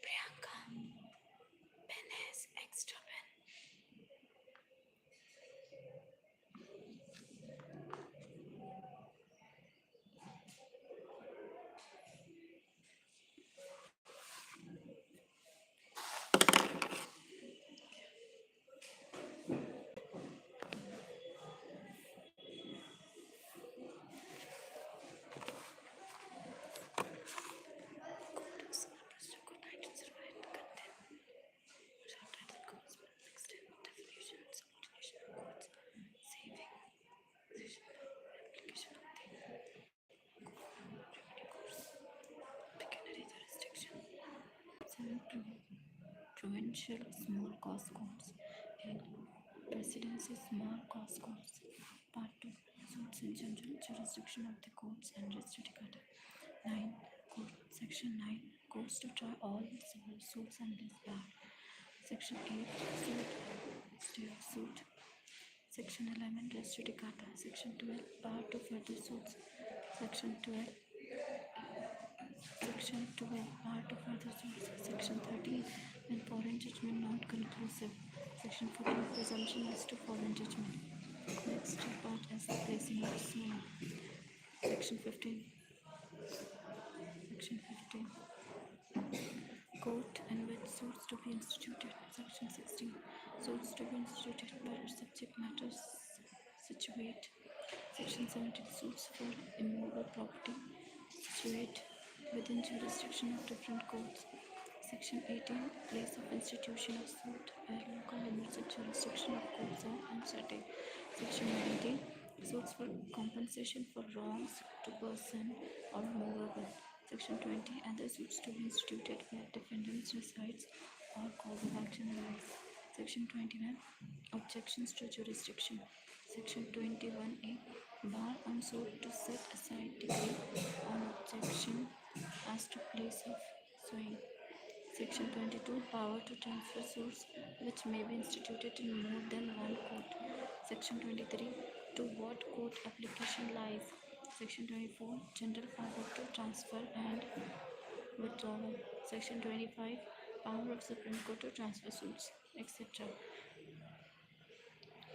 Priyanka, pen has extra pen. Provincial small cost codes and presidency small cost codes. Part 2 Suits and general jurisdiction of the courts and res judicata. 9. Court. Section 9 Courts to try all civil suits and res bar. Section 8 Suit. Stay of suit. Section 11 res judicata. Section 12 Bar to further suits. Section 12 Bar to further suits. Section 13 When foreign judgment not conclusive. Section 14 Presumption as to foreign judgment. Next part is the placing of small. Section 15 Court in which suits to be instituted. Section 16 Suits to be instituted by subject matters situate. Section 17 Suits for immovable property situate within jurisdiction of different courts. Section 18 Place of institution of suit where local limits of jurisdiction of courts are uncertain. Section 19 Suits for compensation for wrongs to person or movable. Section 20 Other suits to be instituted where defendants resides or cause of action lies. Section 29 Objections to jurisdiction. Section 21A Bar on suit to set aside decree on objection as to place of suing. Section 22 Power to transfer suits which may be instituted in more than one court. Section 23 To what court application lies. Section 24 General power to transfer and withdrawal. Section 25 Power of Supreme Court to transfer suits, etc.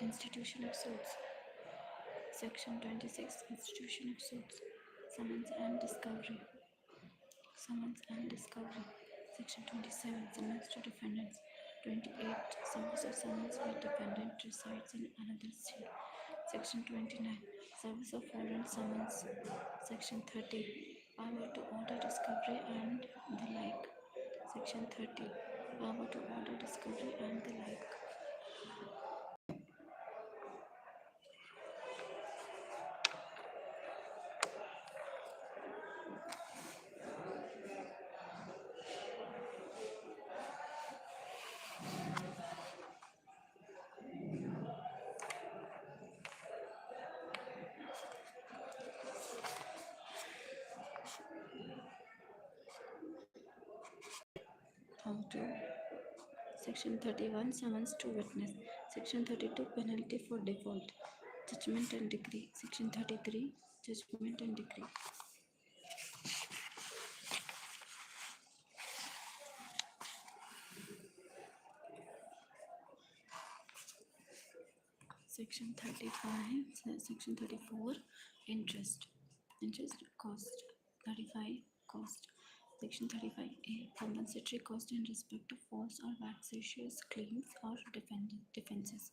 Institution of suits. Section 26 Institution of suits. Summons and discovery. Section 27 Summons to defendants. 28 Service of summons where defendant resides in another state. Section 29 Service of foreign summons. Section 30 Power to order discovery and the like. Section 30 Power to order discovery and the like. How to Section 31 Summons to witness. Section 32 Penalty for default. Judgment and decree. Section 33 Judgment and decree. Section 35 Section 34 Interest cost. 35 Cost. Section 35A Compensatory cost in respect of false or vexatious claims or defenses.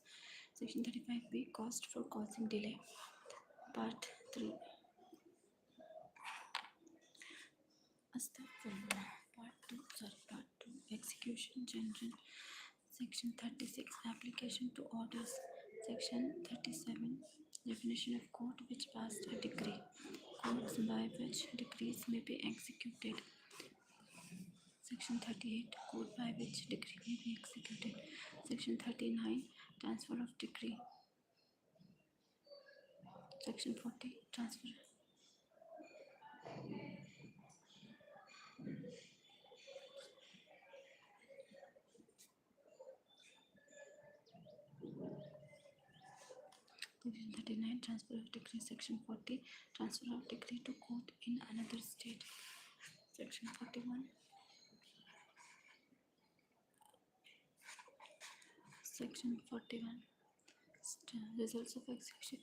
Section 35B, cost for causing delay. Part 3. Part 2, execution general. Section 36, application to orders. Section 37, definition of court which passed a decree. Courts by which decrees may be executed. Section 38, court by which decree may be executed. Section 39, transfer of decree. Section 40, transfer. Section 39, transfer of decree. Section 40, transfer of decree to court in another state. Section 41. Section 41, results of execution.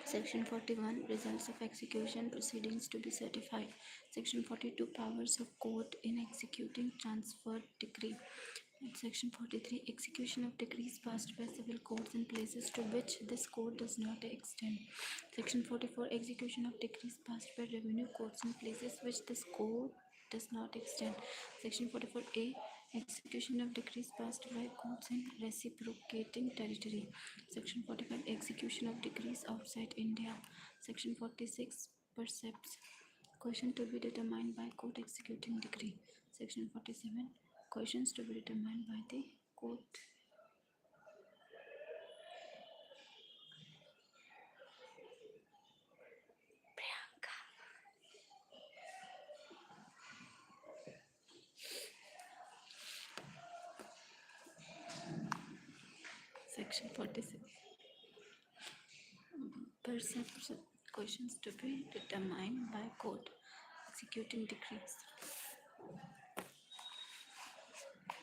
Section 41, results of execution proceedings to be certified. Section 42, powers of court in executing transferred decree. And Section 43, execution of decrees passed by civil courts in places to which this code does not extend. Section 44, execution of decrees passed by revenue courts in places which this code does not extend. Section 44A, execution of decrees passed by courts in reciprocating territory. Section 45, execution of decrees outside India. Section 46, percepts, question to be determined by court executing decree. Section 47, questions to be determined by the court. Section 46, perception, questions to be determined by court executing decrees.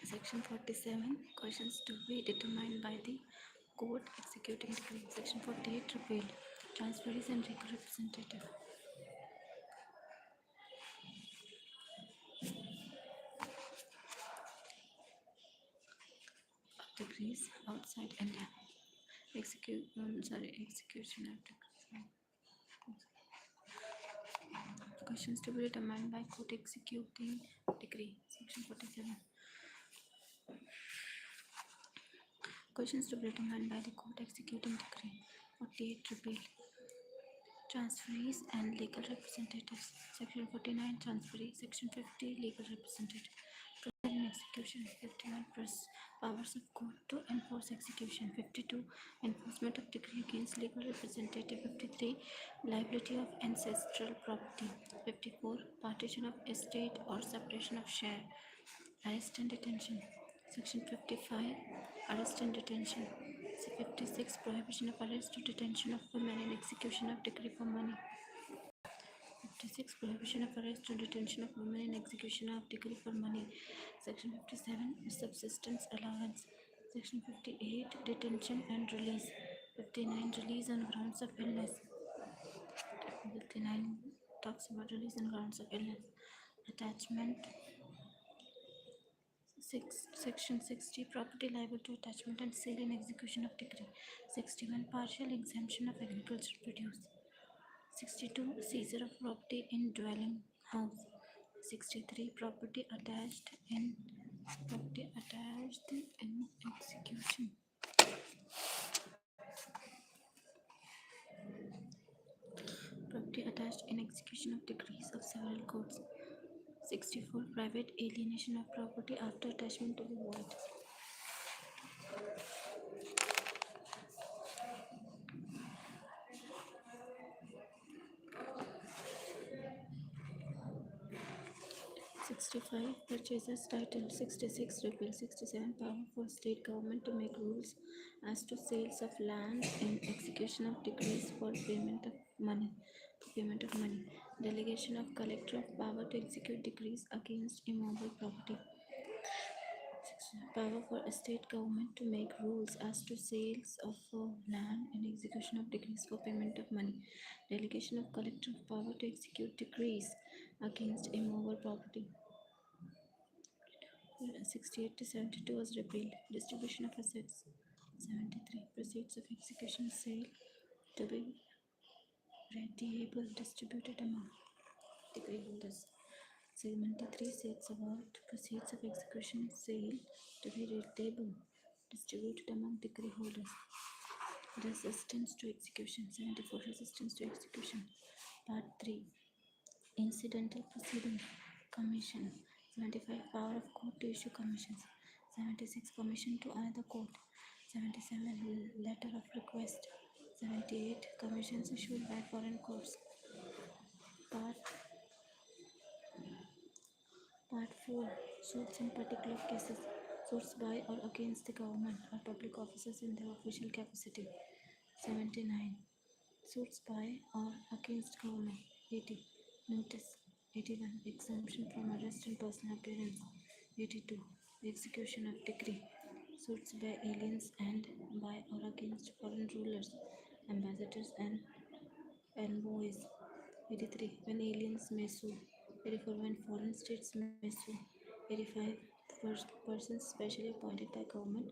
Section 47, questions to be determined by the court executing decree. Section 48, repealed, transferees and legal representative of decrees outside India. Execution of decrees. Questions to be determined by court executing decree. Section 47. Questions to be determined by the court executing decree. 48, repeal, transferees and legal representatives. Section 49, transferee. Section 50, legal representative. In execution. 51, powers of court to enforce execution. 52, enforcement of decree against legal representative. 53, liability of ancestral property. 54, partition of estate or separation of share. Arrest and detention. Section 55, arrest and detention. 56, prohibition of arrest or detention of women and execution of decree for money. 56, prohibition of arrest or detention of women in execution of decree for money. Section 57, subsistence allowance. Section 58, detention and release. 59, release on grounds of illness. 59 talks about release on grounds of illness. Attachment. Section 60, property liable to attachment and sale in execution of decree. 61, partial exemption of agricultural produce. 62, seizure of property in dwelling house. 63, property attached in execution. Property attached in execution of decrees of several courts. 64, private alienation of property after attachment to be void. 65, purchaser's title. 66, repeal. 67, power for state government to make rules as to sales of land in execution of decrees for payment of money. Delegation of collector of power to execute decrees against immovable property. Power for a state government to make rules as to sales of land and execution of decrees for payment of money. Delegation of collector of power to execute decrees against immovable property. 68 to 72 was repealed. Distribution of assets. 73. Proceeds of execution sale to be radiable distributed among degree holders. 73 sets about proceeds of execution sale to be radiable distributed among degree holders. Resistance to execution. 74. Resistance to execution. Part 3. Incidental proceeding. Commission. 75. Power of court to issue commissions. 76. Commission to another court. 77. Letter of request. 78. Commissions issued by foreign courts. Part 4. Suits in particular cases. Suits by or against the government or public officers in their official capacity. 79. Suits by or against government. 80. Notice. 81. Exemption from arrest and personal appearance. 82. Execution of decree. Suits by aliens and by or against foreign rulers, ambassadors and envoys. 83. When aliens may sue. 84. When foreign states may sue. 85. Persons specially appointed by government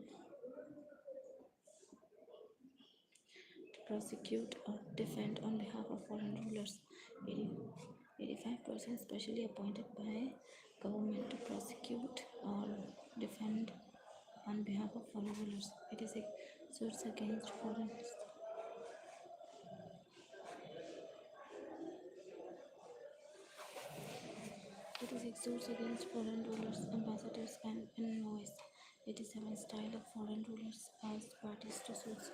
to prosecute or defend on behalf of foreign rulers. 85. Persons specially appointed by government to prosecute or defend on behalf of foreign rulers. 86. Suits against foreign 86. Suits against foreign rulers, ambassadors, and envoys. 87. Style of foreign rulers as parties to suits.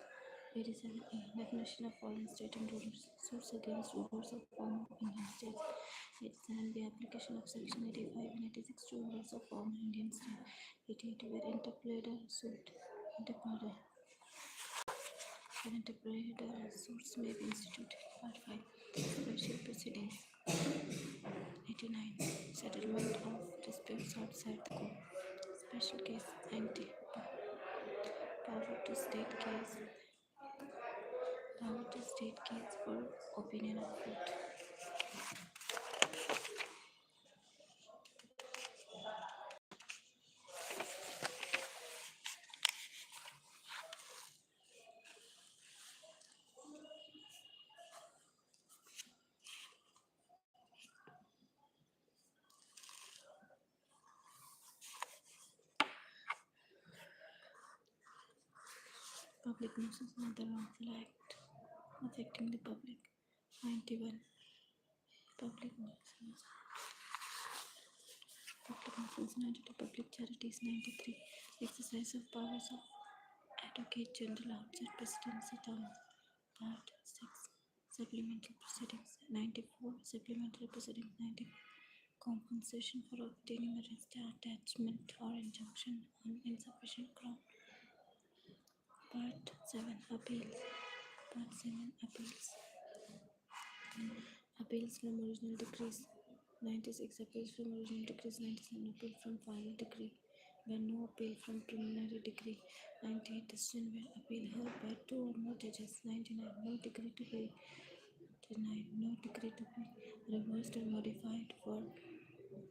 87a. Definition of foreign state and rulers. Suits against rulers of former Indian states. 87b. Application of Section 85 and 86 to rulers of former Indian state. 88. Where interpleader suit. Interpleader. Where interpleader suits may be instituted. Part 5. Special proceedings. 89. Settlement of disputes outside the court. Special case. 90. Power to state case. Power to state case for opinion of court. Public nuisance and other wrongful act affecting the public. 91. Public nuisance. Public nuisance. 92. Public charities. 93. Exercise of powers of Advocate General outside Presidency town. Part 6. Supplemental proceedings. 94. Supplementary proceedings. 95. Compensation for obtaining arrest, attachment, or injunction on insufficient ground. Part 7. Appeals. Part 7. Appeals. Appeals from original decrees. 96. Appeals from original decrees. 97. Appeal from final decree where no appeal from preliminary decree. 98. Decision where appeal heard by 2 or more judges. 99. No decree to be denied. No decree to be reversed or modified for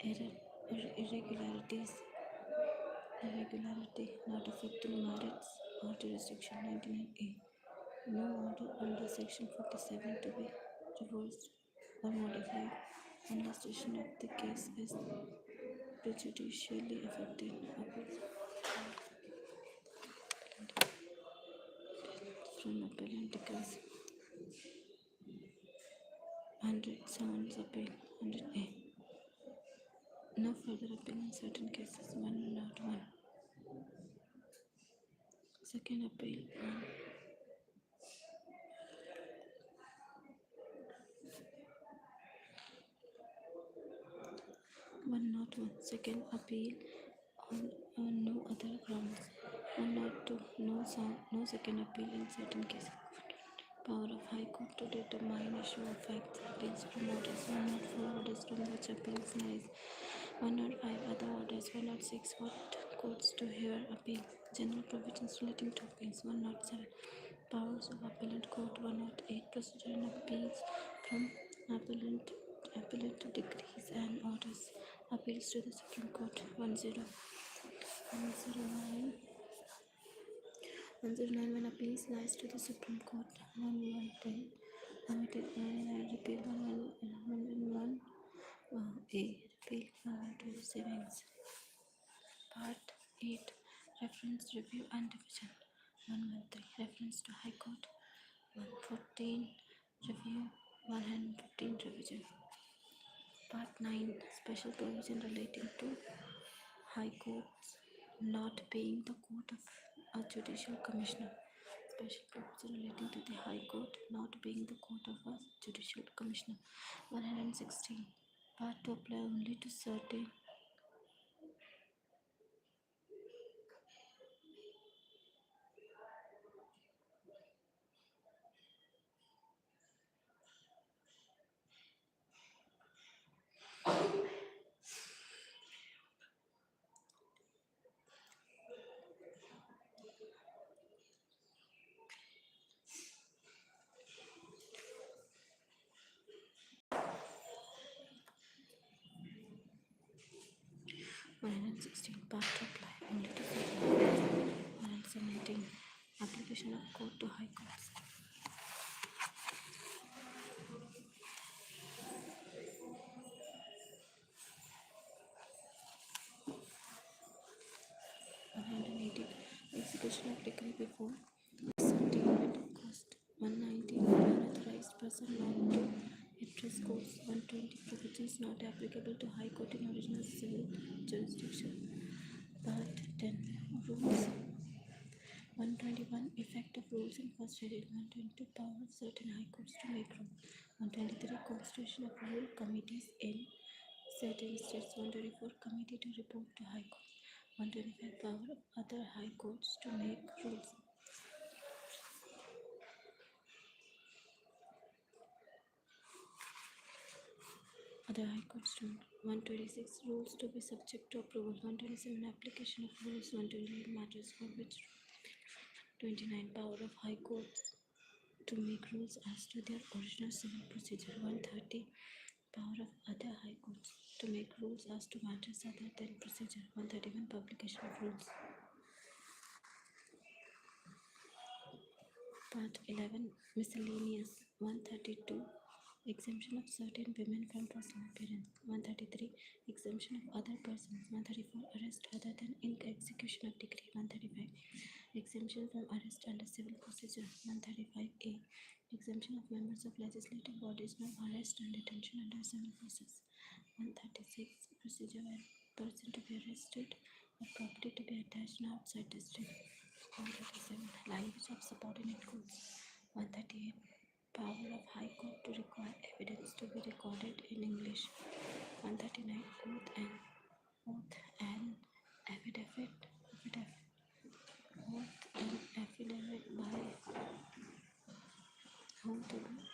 error or irregularities. Irregularity not affecting merits or jurisdiction. 99a. No order under section 47 to be reversed or modified unless decision of the case is prejudicially affected. Appeal from appellant decrees. 100. Summons appeal. 100a. No further appeal in certain cases. 101. Second appeal. 101. Second appeal on no other grounds. 102. No second appeal in certain cases. Power of High Court to determine issue of facts. Appeals from orders. 104. Orders from which appeals arise. 105. Other orders. 106. What courts to hear appeals. General provisions relating to appeals. 107. Powers of appellate court. 108. Procedure and appeals from appellate decrees and orders. Appeals to the Supreme Court. 10. 109. 109 when appeals lies to the Supreme Court. 1110 limited repeal 111 A repeal 112 savings. Part 8 reference review and division. 113 reference to High Court. 114 review 115 revision. Part 9 special provision relating to High Courts not being the court of a judicial commissioner. Special provision relating to the High Court not being the court of a judicial commissioner. 116 part to apply only to certain part to apply only to certain 117 application of court to High Courts. 118 execution of decree before a certain limit of cost. 119 unauthorized person not to address courts. 120 provisions not applicable to High Court in original civil jurisdiction. Part 10 rules. 121 effect of rules in first schedule. 122 power of certain High Courts to make rules. 123 constitution of rule committees in certain states. 124 committee to report to High Court. 125 power of other High Courts to make rules. Other High Courts to 126 rules to be subject to approval. 127 application of rules. 128 matters for which 29 power of High Courts to make rules as to their original civil procedure. 130 power of other High Courts to make rules as to matters other than procedure. 131 publication of rules. Part 11 miscellaneous. 132 exemption of certain women from personal appearance. 133 exemption of other persons. 134 arrest other than in execution of decree. 135 exemption from arrest under civil procedure. 135A exemption of members of legislative bodies from arrest and detention under civil process. 136 procedure where person to be arrested or property to be attached outside district. 137 language of subordinate courts. 138 power of High Court to require evidence to be recorded in English. 139 oath and affidavit by whom to be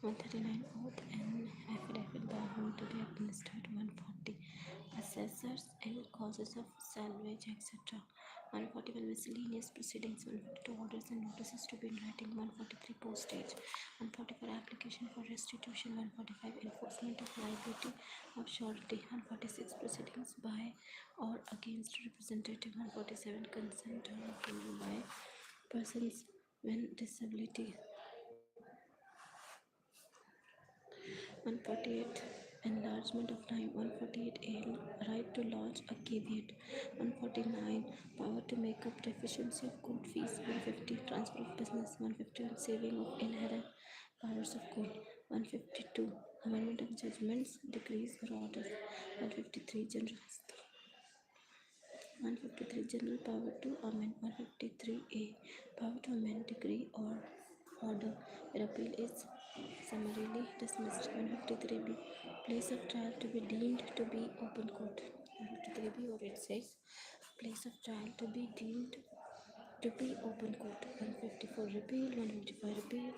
139 oath and affidavit by whom to be administered. 140 assessors and causes of salvage, etc. 141 miscellaneous proceedings. 142 orders and notices to be in writing. 143 postage. 144 application for restitution. 145 enforcement of liability of surety. 146 proceedings by or against representative. 147 consent or approval by persons when disability. 148 enlargement of time. 148A right to lodge a caveat. 149 power to make up deficiency of court fees. 150 transfer of business. 151 saving of inherent powers of court. 152 amendment of judgments, decrees or orders. 153 general 153 general power to amend. 153A power to amend decree or order where appeal is summarily dismissed. 153B place of trial to be deemed to be open court. 153B or it says place of trial to be deemed to be open court. 154 repeal. 155 repeal.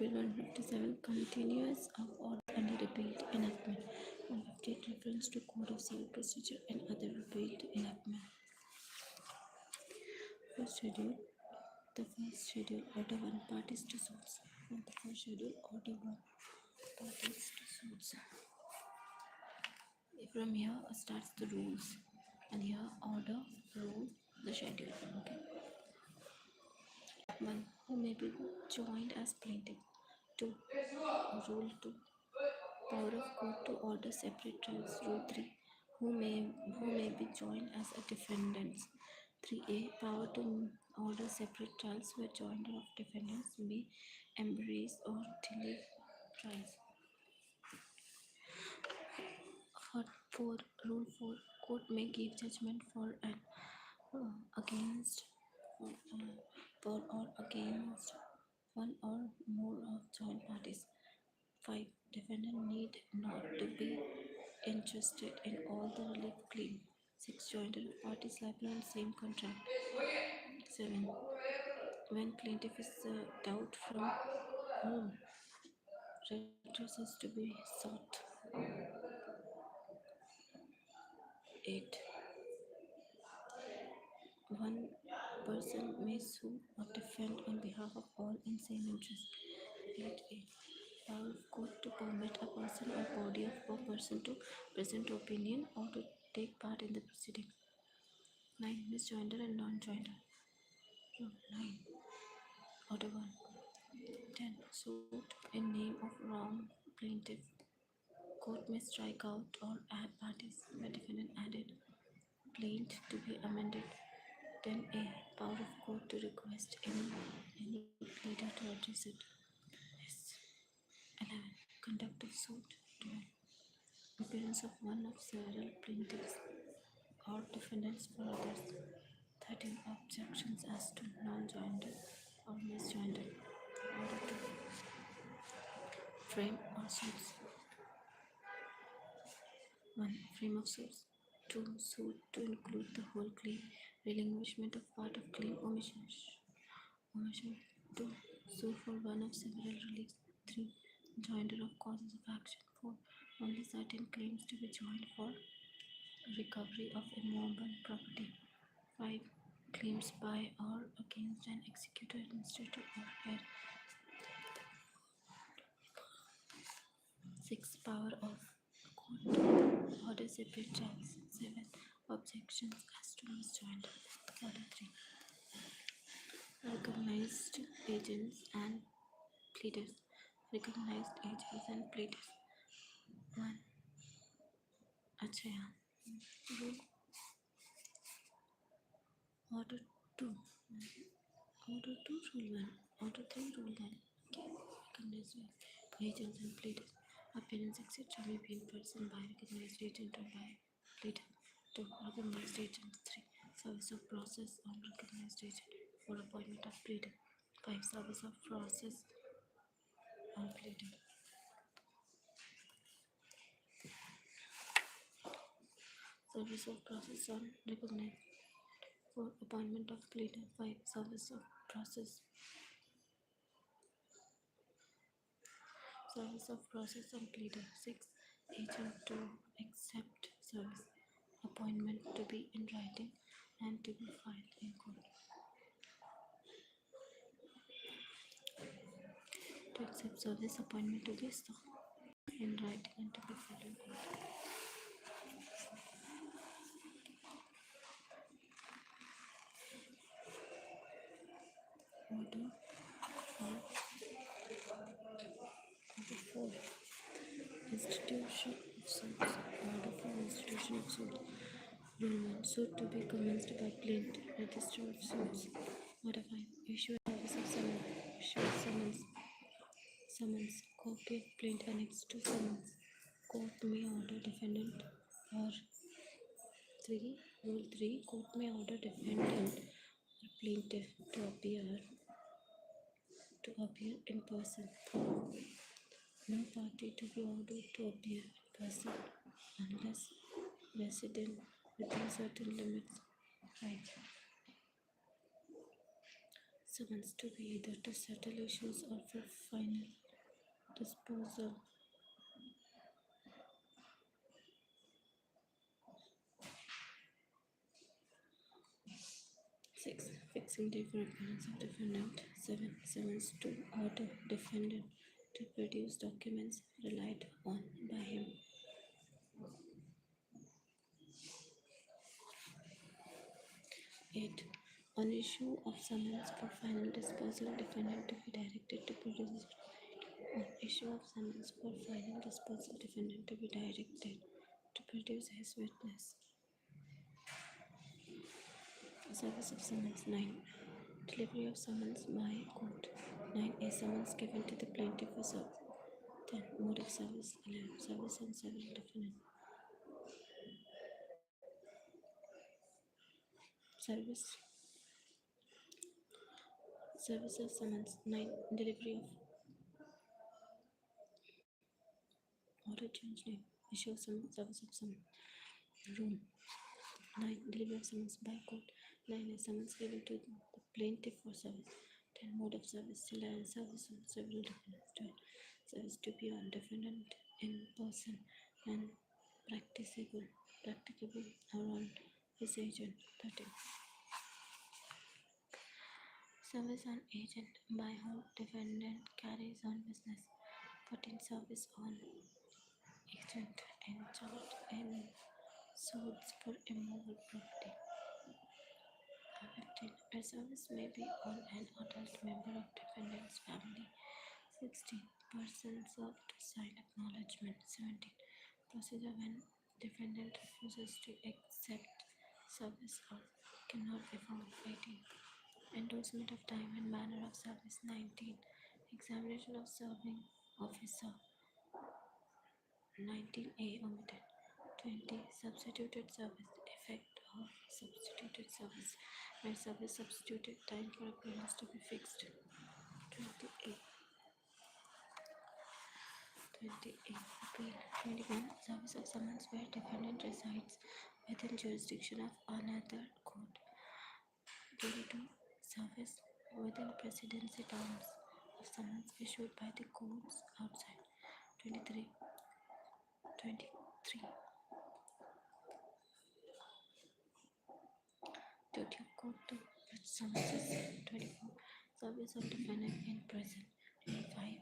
April 157, continuance of order under repealed enactment. 158, reference to Code of Civil Procedure and other repealed enactment. First schedule. The first schedule, order 1, parties to suits. The first schedule, order 1, parties to suits. From here starts the rules, and here order, rule, the schedule. Okay. 1. Who may be joined as plaintiff. 2. Rule 2. Power of court to order separate trials. Rule 3. Who may be joined as a defendant. 3A. Power to order separate trials where joinder of defendants may embrace or delay trials. 4. Rule 4. Court may give judgment for and against for or against one or more of joint parties. 5. Defendant need not to be interested in all the relief claim. 6. Jointer of parties liable on same contract. 7. When plaintiff is doubt from whom redress is to be sought. 8. One person may sue or defend on behalf of all in same interest. 8A. Power of court to permit a person or body of a person to present opinion or to take part in the proceeding. 9. Misjoinder and non-joinder. 9. Order 1. 10. Suit in name of wrong plaintiff. Court may strike out or add parties where defendant added. Plaint to be amended. 10A. Power of court to request any pleader to address it. Yes. 11. Conduct of suit. 12. Appearance of one of several plaintiffs or defendants for others. 13. Objections as to non-joinder or misjoinder. Order 2. Frame or suits. 1. Frame of suits. 2. Suit to include the whole claim. Relinquishment of part of claim. Omission. 2. Sue for one of several reliefs. 3. Joinder of causes of action. 4. Only certain claims to be joined for recovery of immovable property. 5. Claims by or against an executor, administrator, or head. 6. Power of court to order separate trials. 7. Objections as to misjoinder. Order 3. Recognized agents and pleaders. Recognized agents and pleaders. 1. Achaya. Rule. Order 2. Order 2, Rule 1. Order 3, Rule 1. Okay. Recognized agents and pleaders. Appearance, etc. may be in person by recognized agent or by pleader. 2. Recognized agent. 3. Service of process on recognized agent for appointment of pleader. 5. Service of process on pleader. Service of process on recognized for appointment of pleader. 5. Service of process. Service of process on pleader. 6. Agent to accept service. Appointment to be in writing and to be filed in court. To accept service, appointment to be in writing and to be filed in court. Order 4. Institution of suits. Order for institution of suit. Rule 1. Suit to be commenced by plaintiff. Register of suits. Order 5. Issue notice of summons. Issue summons. Summons. Copy of plaint annexed to summons. Court may order defendant or 3. Rule 3. Court may order defendant or plaintiff to appear in person. 4. No party to be ordered to appear in person unless resident within certain limits. 5. summons to be either to settle issues or for final disposal. 6. Fixing date for appearance of defendant. 7. Summons to order defendant to produce documents relied on by him. 8. On issue of summons for final disposal, defendant to be directed to produce. On issue of summons for final disposal, defendant to be directed to produce his witness. Service of summons. 9. Delivery of summons by court. 9. A summons given to the plaintiff for service. 10. Mode of service. 11. Service on several defendant. Service. Service of summons. 9. Delivery of order change name. Issue of summons. Service of summons. Room. 9. Delivery of summons by court. 9. A summons given to the plaintiff for service. 10. Mode of service. 11. Service on several defendants. 12. Service to be on defendant in person and practicable or on his agent. 13. Service on agent by whom defendant carries on business. 14. Service on agent in charge in suits for immovable property. 15. A service may be on an adult member of defendant's family. 16. Person served to sign acknowledgement. 17. Procedure when defendant refuses to accept service or cannot be found. 18. Endorsement of time and manner of service. 19. Examination of serving officer. 19A omitted. 20. Substituted service. Effect of substituted service. When service substituted, time for appearance to be fixed. 20A. 20A. Appeal. 21. Service of summons where defendant resides within jurisdiction of another court. 22. Service within presidency terms of summons issued by the courts outside. 23. Duty of court to which summonses. 24. Service of defendant in prison. 25.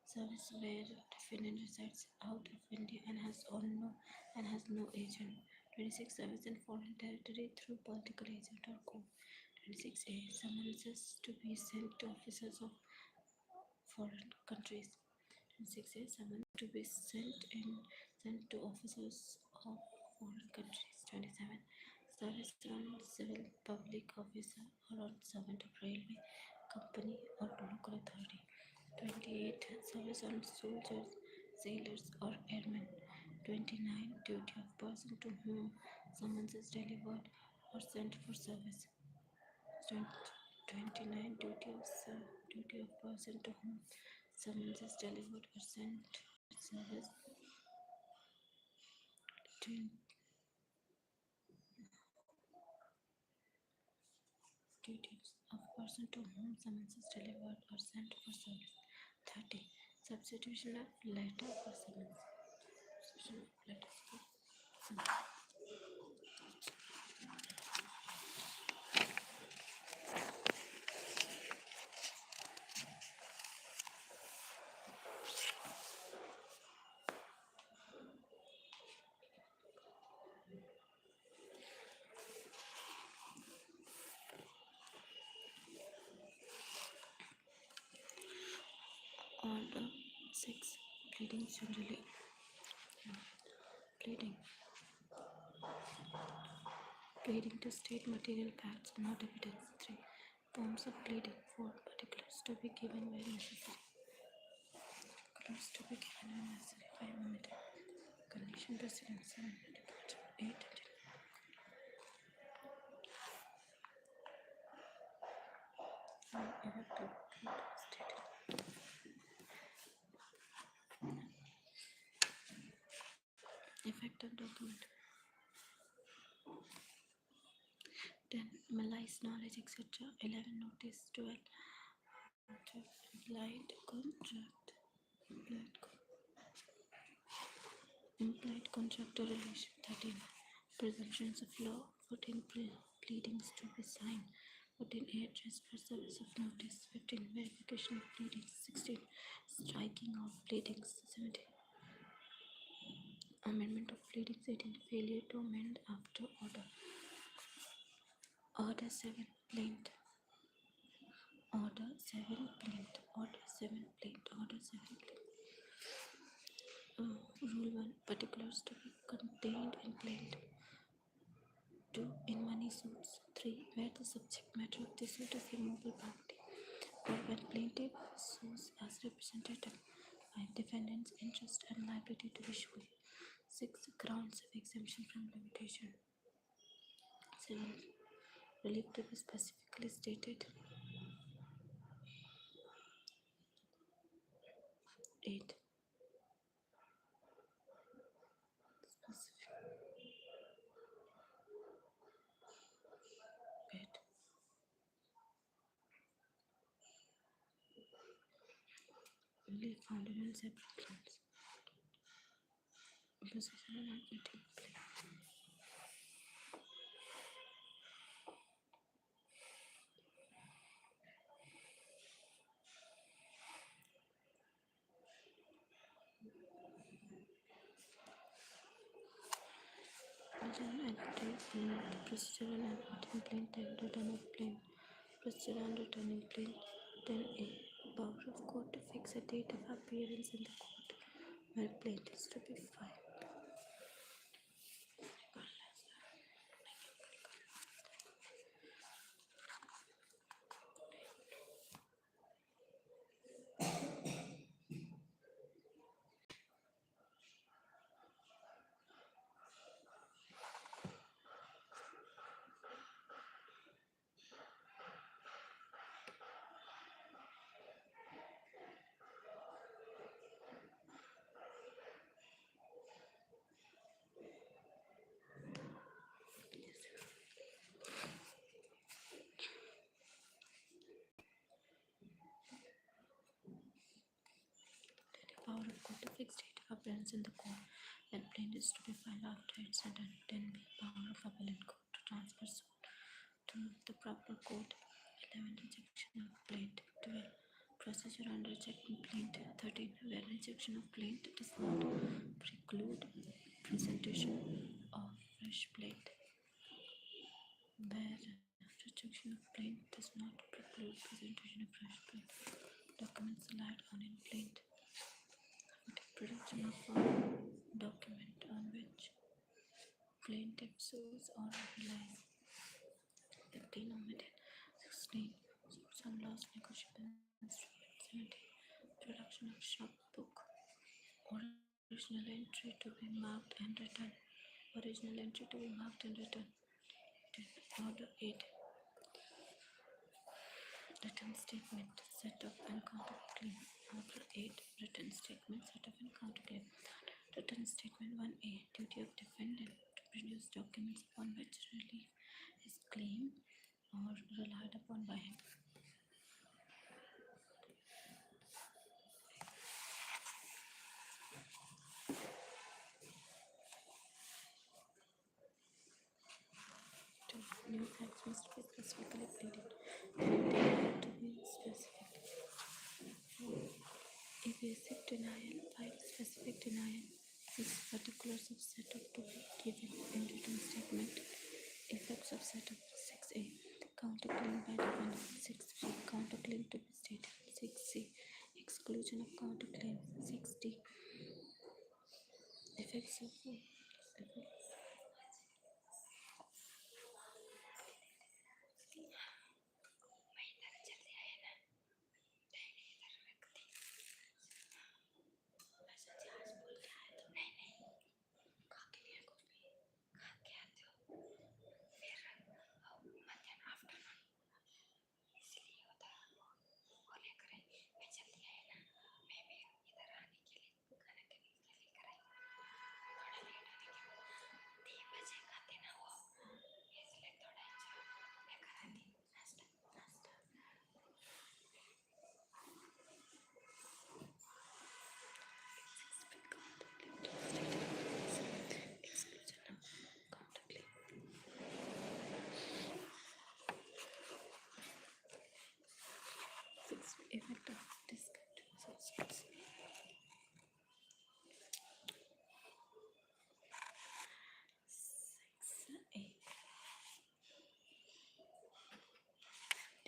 Service where defendant resides out of India and has no agent. 26. Service in foreign territory through political agent or court. 26A. Summonses to be sent to officers of foreign countries. 26A. Summons to be sent to officers of foreign countries. 27. Service on civil public officer or on servant of railway company or local authority. 28. Service on soldiers, sailors or airmen. 29. Duty of person to whom summons is delivered or sent for service. 29. Duty of person to whom summons is delivered or sent for service. Duties of person to whom summons is delivered or sent for service. 30. Substitution of letter for summons. Substitution of letters for summons. Order 6. Pleading generally. Pleading to state material facts, not evidence. 3. Forms of pleading. 4. Particulars to be given where necessary. 5 omitted. Condition precedent. 7. 8. Effect of document. 10. malice, knowledge, etc. 11. Notice. 12. Implied contract. Implied contract or relation. 13. Presumptions of law. 14. Pleadings to be signed. 14. Transfer service of notice. 15. Verification of pleadings. 16. Striking of pleadings. 17. Amendment of pleadings. 18. Failure to amend after order. Order 7. Plaint. Order 7. Plaint. Order 7. Plaint. Order 7. Plaint. Rule 1. Particulars to be contained in plaint. 2. In money suits. 3. Where the subject matter of the suit is immovable property, or when plaintiff sues as representative by defendant's interest and liability to be shown. 6. Grounds of exemption from limitation. 7. Relief to be specifically stated. 8. Relief founded on separate grounds. Position and admitting plea. Procedural and written plaint and return of plaint. Procedural and returning plaint. 10a. Power of court to fix a date of appearance in the court where plaint is to be filed. Power of court to fix date of appearance in the court when plaint is to be filed after its return. 10b. Power of appellate court to transfer suit to the proper court. 11. Rejection of plaint. 12. Procedure on rejecting plaint. 13. Where rejection of plaint does not preclude presentation of fresh plaint. Where rejection of plaint does not preclude presentation of fresh plaint. Documents relied on in plaint. Production of a document on which plaintiff sues or relies. 15. Omitted. 16. Suits on lost negotiable instrument. 17. Production of shop book. Original entry to be marked and returned. Original entry to be marked and returned. 10. Order 8. Written statement, set up and counterclaim. Order 8. Written statement, set up and counterclaim. Written statement 1a. Duty of defendant to produce documents upon which relief is claimed or relied upon by him. New facts must be specifically pleaded and to be specific. Evasive denial. 5. Specific denial. 6. Particulars of setup to be given in written statement. Effects of setup. 6a. Counterclaim by defendant. 6b. Counterclaim to be stated. 6c. Exclusion of counterclaim. 6d. Effects of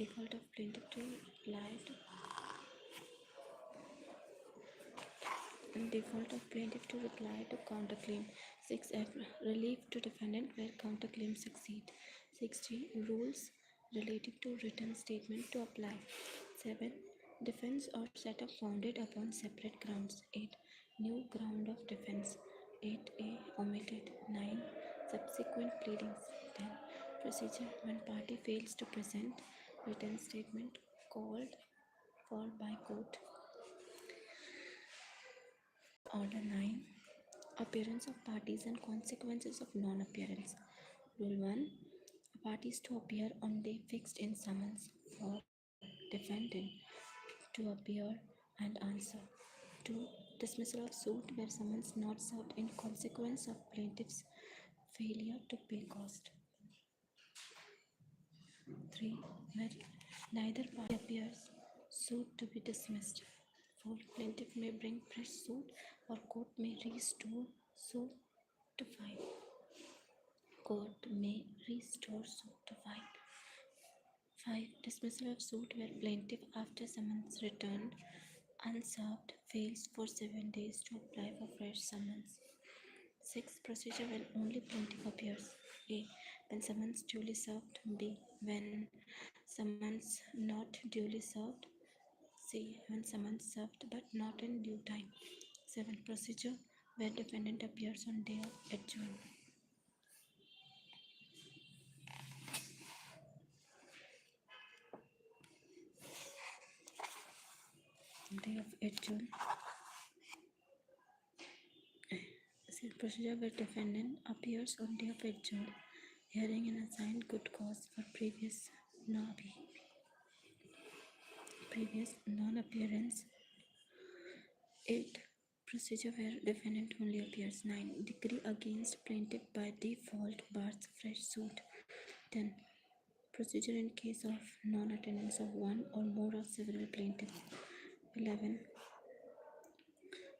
Default of plaintiff to reply to counterclaim. 6. Relief to defendant where counterclaim succeed. 60. Rules relating to written statement to apply. 7. Defense or setup founded upon separate grounds. 8. New ground of defense. 8a omitted. 9. Subsequent pleadings. 10. Procedure when party fails to present written statement called for by court. Order 9. Appearance of parties and consequences of non-appearance. Rule 1. Parties to appear on day fixed in summons. For defendant to appear and answer. 2. Dismissal of suit where summons not served in consequence of plaintiff's failure to pay cost. 3. Where neither party appears, suit to be dismissed. 4. Plaintiff may bring fresh suit or court may restore suit to file. Court may restore suit to file. 5. Dismissal of suit where plaintiff after summons returned unserved fails for 7 days to apply for fresh summons. 6. Procedure when only plaintiff appears. A. When summons duly served. B. When summons not duly served. C. When summons served but not in due time. 7. Procedure where defendant appears on day of adjournment. Day of adjournment. Procedure where defendant appears on day of adjournment, hearing an assigned good cause for previous non-appearance. 8. Procedure where defendant only appears. 9. Decree against plaintiff by default bars fresh suit. 10. Procedure in case of non-attendance of one or more of several plaintiffs. 11.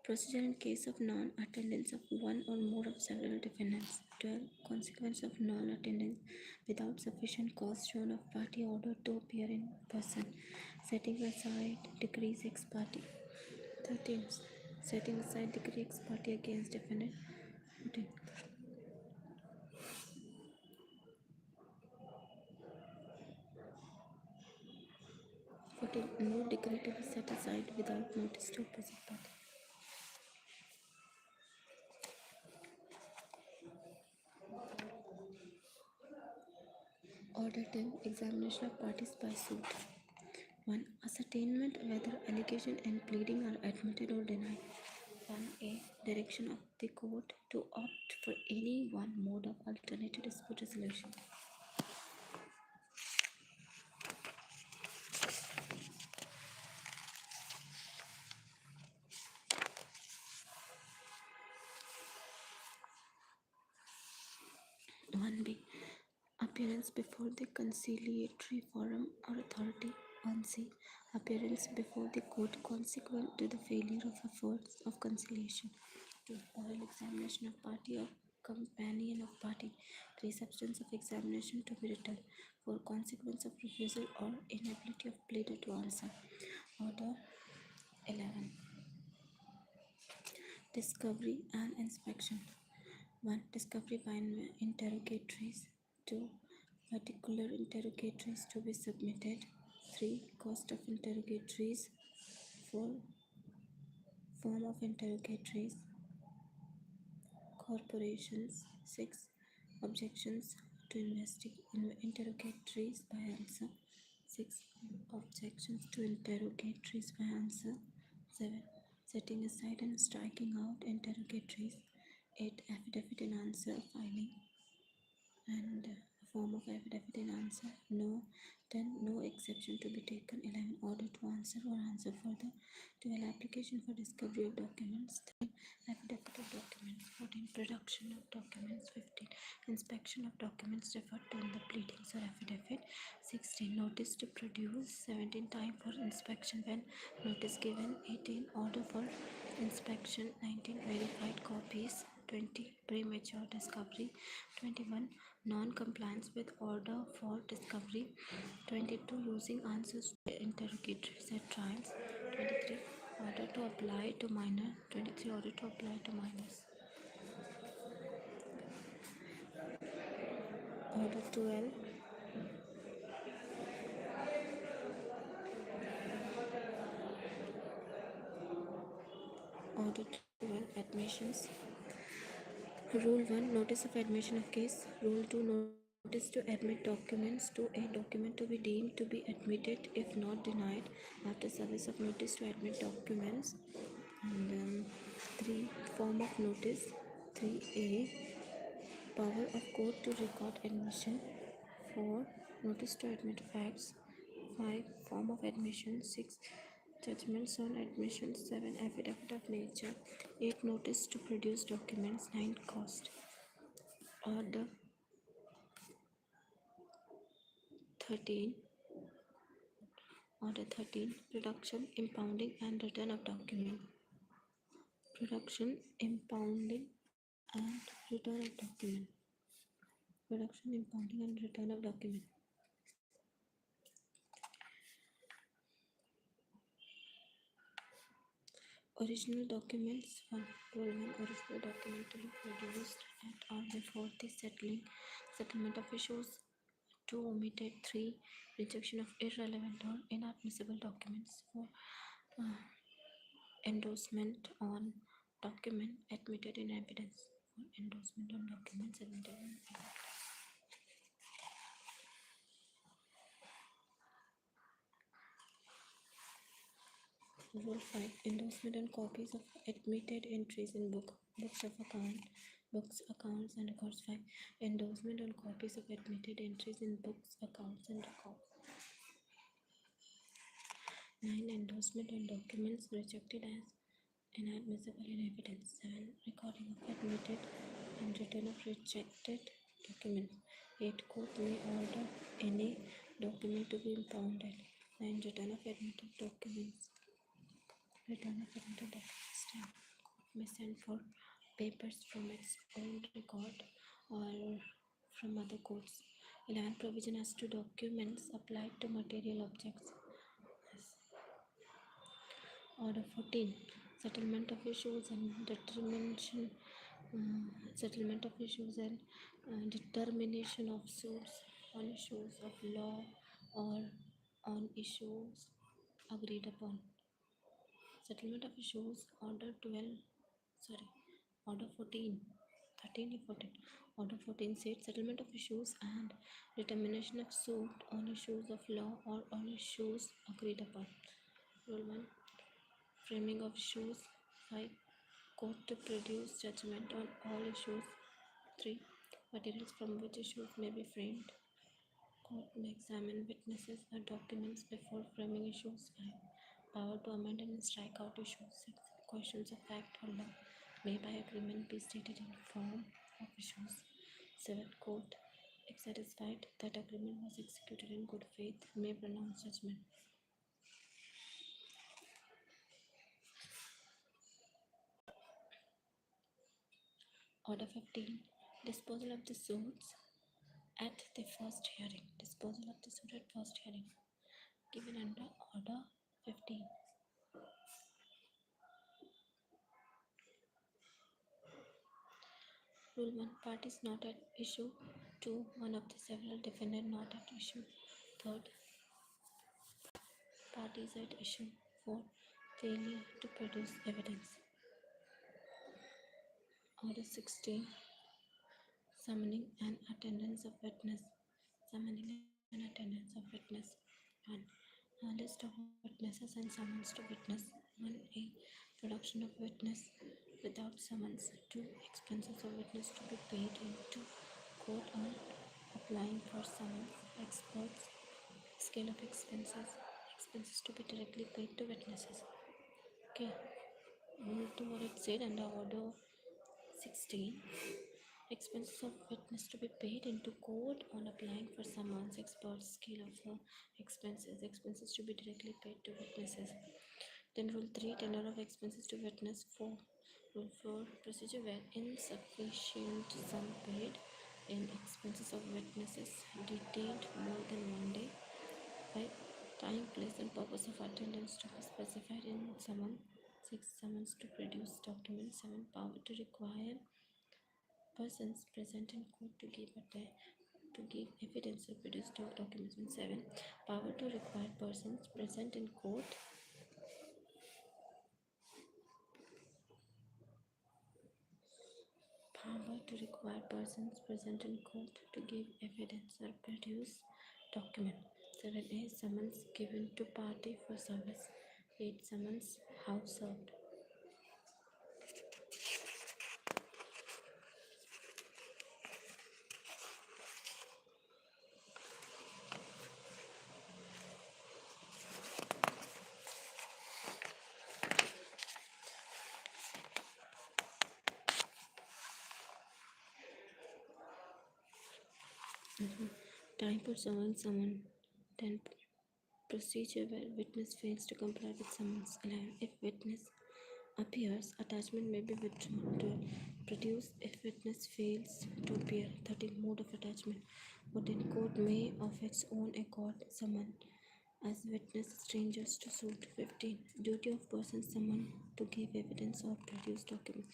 Procedure in case of non-attendance of one or more of several defendants. 12. Consequence of non-attendance without sufficient cause shown of party ordered to appear in person. Setting aside decrees ex parte. 13. Setting aside decree ex parte against defendant. 14. No decree to be set aside without notice to opposite party. Order 10. Examination of parties by suit. 1. Ascertainment whether allegation and pleading are admitted or denied. 1a. Direction of the court to opt for any one mode of alternative dispute resolution. 1b. Appearance before the conciliatory forum or authority. 1c. Appearance before the court consequent to the failure of efforts of conciliation. 2. Oral examination of party or companion of party. 3. Substance of examination to be written. 4. Consequence of refusal or inability of pleader to answer. Order 11. Discovery and inspection. 1. Discovery by interrogatories. 2. Particular interrogatories to be submitted. 3. Cost of interrogatories. 4. Form of interrogatories. Corporations. 6. Objections to interrogatories by answer. 6. Objections to interrogatories by answer. 7. Setting aside and striking out interrogatories. 8. Affidavit in answer filing and form of affidavit in answer. No. 10. No exception to be taken. 11. Order to answer or answer further. 12. Application for discovery of documents. 13. Affidavit of documents. 14. Production of documents. 15. Inspection of documents referred to in the pleadings or affidavit. 16. Notice to produce. 17. Time for inspection when notice given. 18. Order for inspection. 19. Verified copies. 20. Premature discovery. 21. Non-compliance with order for discovery. 22. Using answers to interrogatories at trials. 23. Order to apply to minor. 23. Order to apply to minors. Order 12. Order 12. Admissions. Rule 1. Notice of admission of case. Rule 2. Notice to admit documents to a document to be deemed to be admitted if not denied after service of notice to admit documents. And 3. Form of notice. 3a. Power of court to record admission. 4. Notice to admit facts. 5. Form of admission. 6. Judgments on admission. 7. Affidavit of nature. 8. Notice to produce documents. 9. Cost. Order 13. Order 13. Production, impounding and return of document. Production, impounding and return of document. Production, impounding and return of document. Original documents. 1. Rule 1. Original document to be produced at or before the settlement of issues. 2. Omitted. 3. Rejection of irrelevant or inadmissible documents. 4. Endorsement on document admitted in evidence. 4. Endorsement on documents admitted in evidence. Rule 5. Endorsement on copies of admitted entries in books, accounts and records. 5. Endorsement on copies of admitted entries in books, accounts and records. 9. Endorsement on documents rejected as inadmissible in evidence. 7. Recording of admitted and return of rejected documents. 8. Court may order any document to be impounded. 9. Return of admitted documents. Return of admitted documents. 10. Court may send for papers from its own record or from other courts. 11. Provision as to documents applied to material objects. Order 14. Settlement of issues and determination. Settlement of issues and determination of suits on issues of law or on issues agreed upon. Settlement of issues. Order 14. 13 or 14. Order 14 said settlement of issues and determination of suit on issues of law or on issues agreed upon. Rule 1. Framing of issues. 5. Court to produce judgment on all issues. 3. Materials from which issues may be framed. Court may examine witnesses or documents before framing issues. 5. Power to amend and strike out issues. 6. Questions of fact or law may by agreement be stated in form of issues. 7. Court, if satisfied that agreement was executed in good faith, may pronounce judgment. Order 15. Disposal of the suits at the first hearing. Disposal of the suit at first hearing. Given under Order 15. Rule 1. Parties not at issue. 2. One of the several defendant not at issue. 3rd. Parties at issue. 4. Failure to produce evidence. Order 16. Summoning and attendance of witness. Summoning and attendance of witness. 1. A list of witnesses and summons to witness. 1a. Production of witness without summons. 2. Expenses of witness to be paid into court on applying for summons. Experts. Scale of expenses. Expenses to be directly paid to witnesses. Okay. Rule 2 what it said under Order 16. Expenses of witness to be paid into court on applying for summons. Experts. Scale of expenses. Expenses to be directly paid to witnesses. Then Rule 3. Tender of expenses to witness. 4. Rule 4. Procedure where insufficient sum paid. in expenses of witnesses detained more than 1 day. 5. Time, place, and purpose of attendance to be specified in summons. 6. Summons to produce documents. 7. Power to require persons present in court to give evidence or produce documents. And 7. Power to require persons present in court power to require persons present in court to give evidence or produce document. 7a. Summons given to party for service. 8. Summons how served. Time for summon. 10. Procedure where witness fails to comply with summons. 11. If witness appears, attachment may be withdrawn. 12. Produce if witness fails to appear. 13. Mode of attachment. 14. Court may of its own accord summon as witness strangers to suit. 15. Duty of person summoned to give evidence or produce document.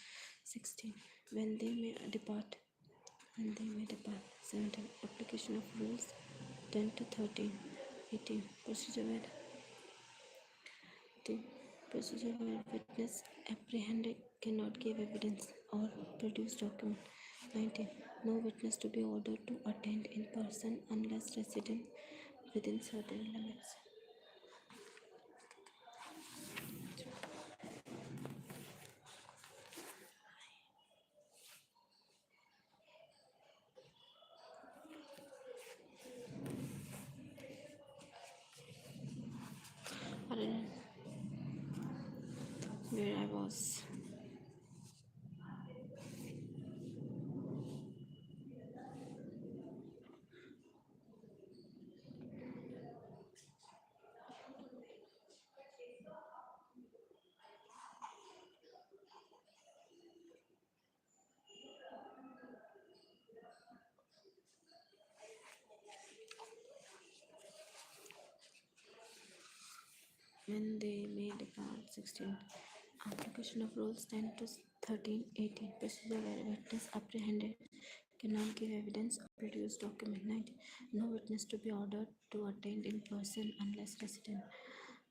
16. When they may depart. 17. Application of rules 10 to 13. 18. Procedure where witness apprehended cannot give evidence or produce document. 19. No witness to be ordered to attend in person unless resident within certain limits. I don't know where I was. When they may depart. 16. Application of rules 10 to 13. 18. Procedure where witness apprehended cannot give evidence or produce document. 19. No witness to be ordered to attend in person unless resident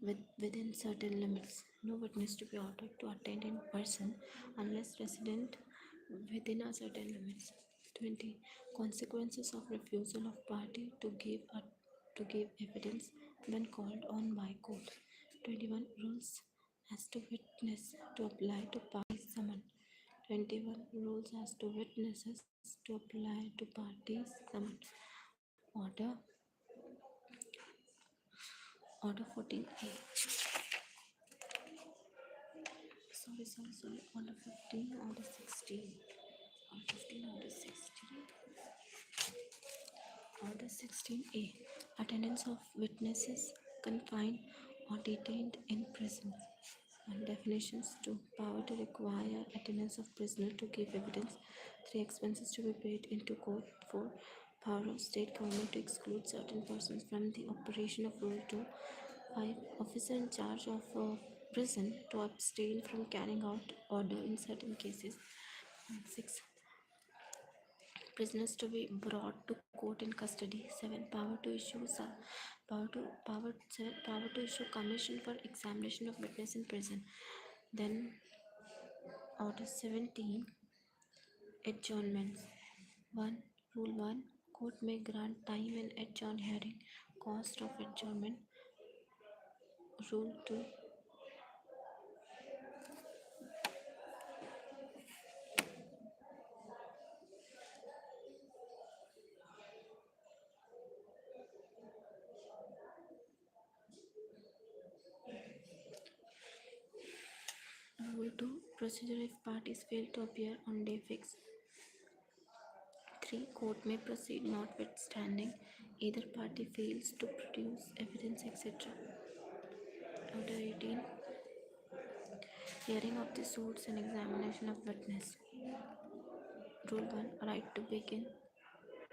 within certain limits. No witness to be ordered to attend in person unless resident within a certain limits. 20. Consequences of refusal of party to give evidence when called on by court. 21. Rules as to witness to apply to parties summoned. 21. Rules as to witnesses to apply to parties summoned. Order 14A. Sorry. Order 15, order 16. Order 15, order 16. Order 16A. Attendance of witnesses confined or detained in prison. And definitions 2. Power to require attendance of prisoner to give evidence. 3. Expenses to be paid into court. 4. Power of state government to exclude certain persons from the operation of Rule 2. 5. Officer in charge of prison to abstain from carrying out order in certain cases. 6. Prisoners to be brought to court in custody. 7. Power to issue commission for examination of witness in prison. Then order 17. Adjournments. 1. Rule 1. Court may grant time and adjourn hearing. Cost of adjournment. Rule 2. Rule 2. Procedure if parties fail to appear on day fixed. 3. Court may proceed notwithstanding either party fails to produce evidence, etc. Order 18. Hearing of the suits and examination of witness. Rule 1. Right to begin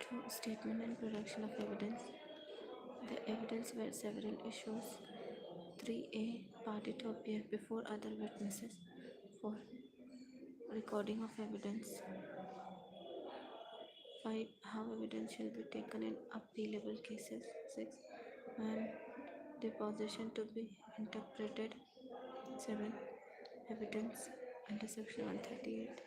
2. Statement and production of evidence. The evidence were several issues. 3a. Party to appear before other witnesses. 4. Recording of evidence. 5. How evidence shall be taken in appealable cases. 6. When deposition to be interpreted. 7. Evidence under section 138.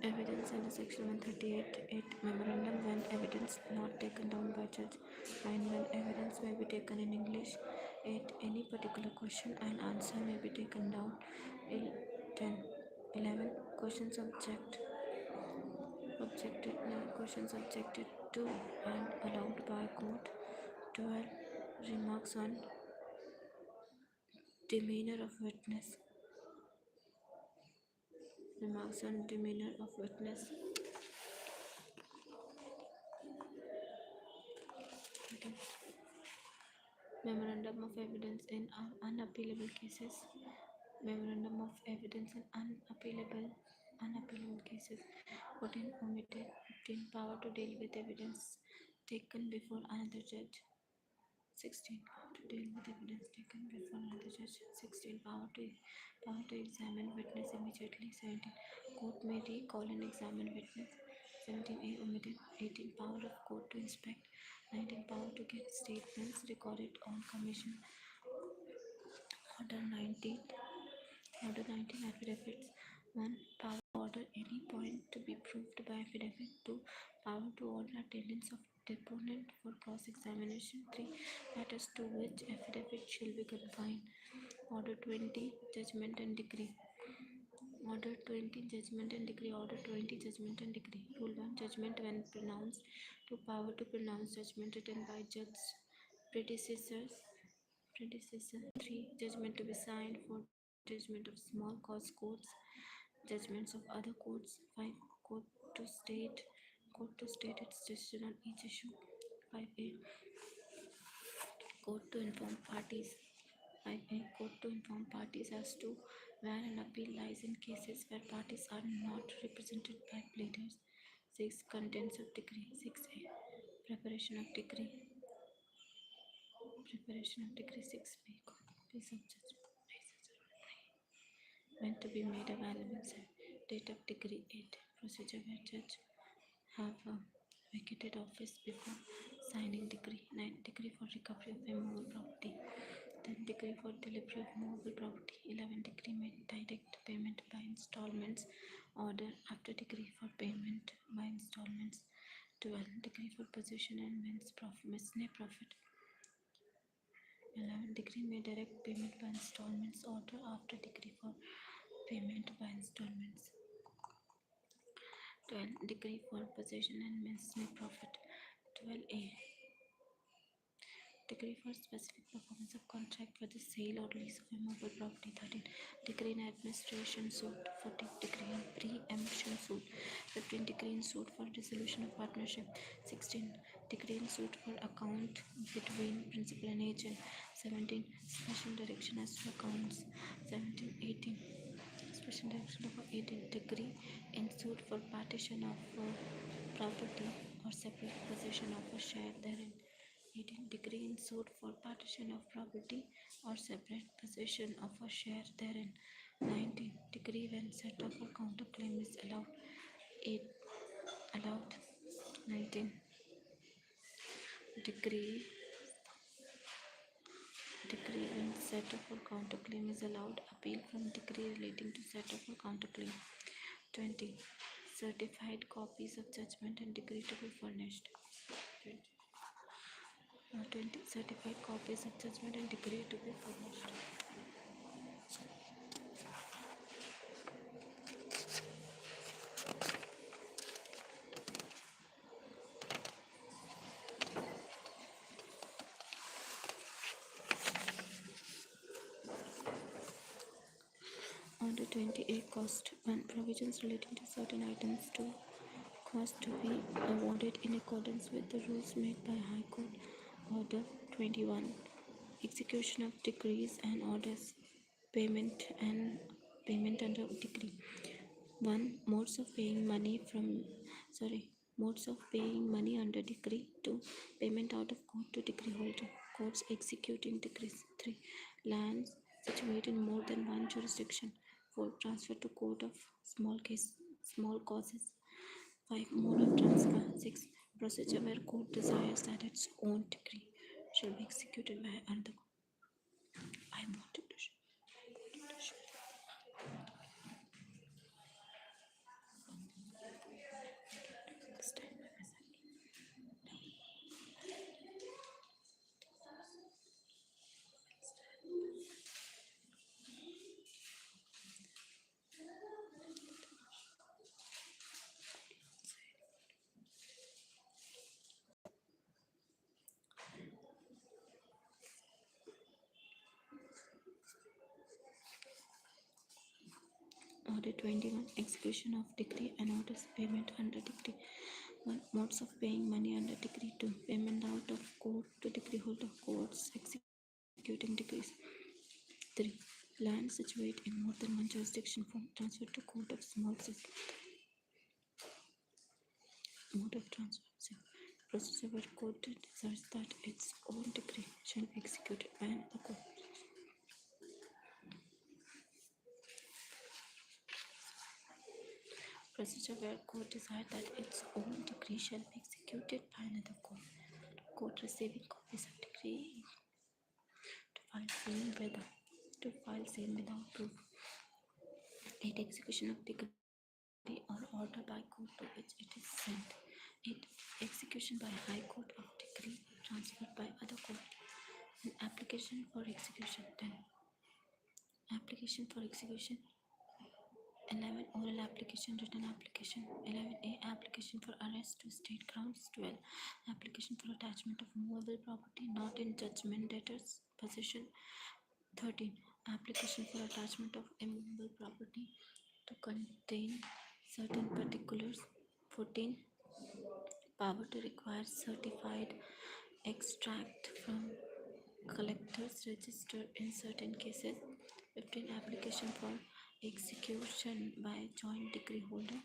Evidence under section 138. 8. Memorandum when evidence not taken down by judge. 9. When evidence may be taken in English. 8. Any particular question and answer may be taken down. 10. 11. Questions objected. No, questions objected to and allowed by court. 12. Remarks on demeanor of witness. Remarks on demeanor of witness. Okay. Memorandum of evidence in unappealable cases. Memorandum of evidence in unappealable cases. 14. Omitted. 15. Power to deal with evidence taken before another judge. 16. Power to deal with evidence taken before another judge. 16. Power to examine witness immediately. 17. Court may recall and examine witness. 17a. Omitted. 18. Power of court to inspect. 19. Power to get statements recorded on commission. Order 19. Affidavits. 1. Power to order any point to be proved by affidavit. 2. Power to order attendance of deponent for cross-examination. 3. Matters to which affidavit shall be confined. Order 20. Judgment and decree. Order 20. Judgment and decree. Order 20. Judgment and decree. Rule 1. Judgment when pronounced. 2. Power to pronounce judgment written by judge's predecessor. 3. Judgment to be signed. 4. Judgment of small cause courts. Judgments of other courts. 5. Court to state its decision on each issue. 5a. Court to inform parties. 5a. Court to inform parties as to where an appeal lies in cases where parties are not represented by pleaders. 6. Contents of decree. 6a. Preparation of decree. 6b. Copies of judgment. When to be made available. Date of decree. 8. Procedure where judge have vacated office before signing decree. 9. Decree for recovery of immovable property. 10. Decree for delivery of movable property. 11. Decree made direct payment by installments. Order after decree for payment by installments. 12. Decree for possession and wins profit. 11. Decree made direct payment by installments. Order after decree for payment by installments. 12. Decree for possession and wins profit. 12a. Decree for specific performance of contract for the sale or lease of immovable property. 13. Decree in administration suit. 14. Decree in pre-emption suit. 15. Decree in suit for dissolution of partnership. 16. Decree in suit for account between principal and agent. 17. Special direction as to accounts. 17. 18. Special direction of 18. Decree in suit for partition of property or separate possession of a share therein. 18. Decree in suit for partition of property or separate possession of a share therein. 19. Decree when set off or counterclaim is allowed. 19. Decree when set off or counterclaim is allowed. Appeal from decree relating to set off or counterclaim. 20. Certified copies of judgment and decree to be furnished. 20. Certified copies of judgment and decree to be furnished. Order 28. Cost. 1. Provisions relating to certain items to cost to be awarded in accordance with the rules made by High Court. Order 21. Execution of decrees and orders. Payment under decree. 1. Modes of paying money under decree. 2. Payment out of court to decree holder. Courts executing decrees. 3. Lands situated in more than one jurisdiction. 4. Transfer to court of small causes. 5. Mode of transfer. 6. Procedure where court desires that its own decree shall be executed by another court. I wanted to show. Order 21. Execution of decree and orders. Payment under decree. 1. Modes of paying money under decree. 2. Payment out of court to decree holder. Courts executing decrees. 3. Land situate in more than one jurisdiction. 4. Transfer to court of small case. Mode of transfer. Procedure where court decides that its own decree shall be executed by another court. Procedure where court decides that its own decree shall be executed by another court. Court receiving copies of decree to file same without proof. 8. Execution of decree or order by court to which it is sent. 8. Execution by High Court of decree transferred by other court. An application for execution. 10. Application for execution. 11. Oral application, written application. 11a. Application for arrest to state grounds. 12. Application for attachment of movable property not in judgment debtor's possession. 13. Application for attachment of immovable property to contain certain particulars. 14. Power to require certified extract from collectors registered in certain cases. 15. Application for execution by joint decree holder.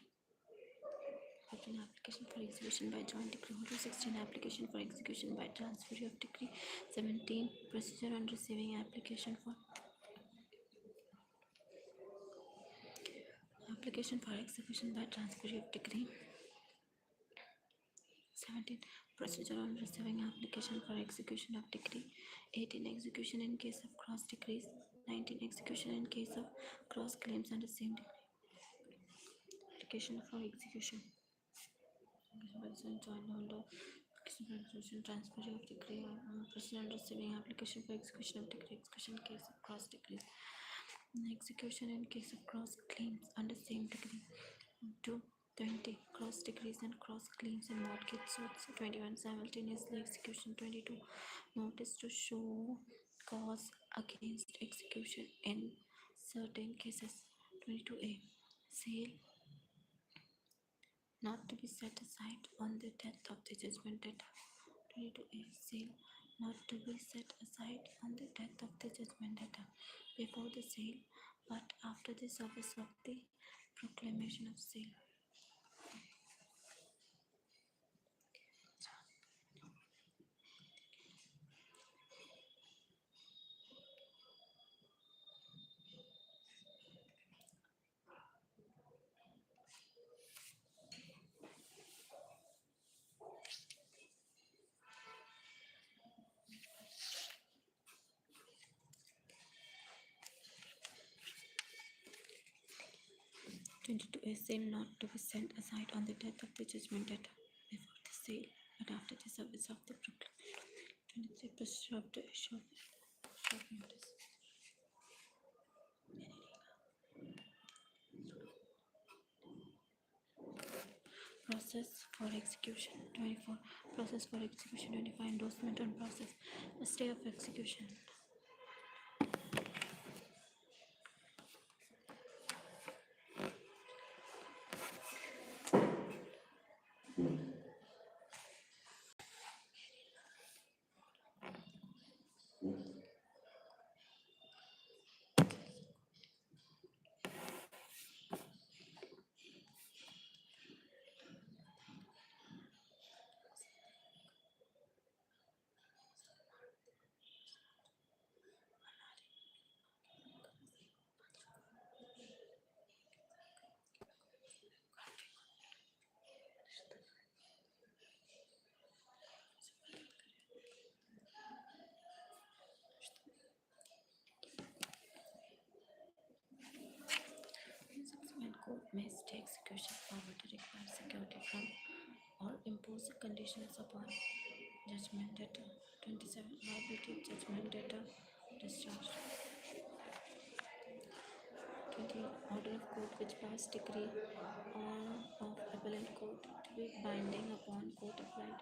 15. Application for execution by joint decree holder. 16. Application for execution by transferee of decree. 17. Procedure on receiving application for execution by transferee of decree. 17. Procedure on receiving application for execution of decree. 18. Execution in case of cross decrees. 19. Execution in case of cross claims under same decree. Application for execution. Joint holder. Transfer of decree. Procedure on receiving application for execution of decree. Execution in case of cross decrees. Execution in case of cross claims under same decree. 2. 20. Cross decrees and cross claims in mortgage suits. 21. Simultaneously execution. 22. Notice to show cause against execution in certain cases. 22a. Sale not to be set aside on the death of the judgment debtor. 22a. Sale not to be set aside on the death of the judgment debtor before the sale, but after the service of the proclamation of sale. 22a. Sale not to be set aside on the death of the judgment debtor before the sale, but after the service of the proclamation. 23. Procedure of the issue of notice. Process for execution. 24. Process for execution. 25. Endorsement on process. A stay of execution. may stay execution power to require security from or impose conditions upon judgment debtor. 27. Liability of judgment debtor discharged. 20. Order of court which passed decree or of appellate court to be binding upon court applied.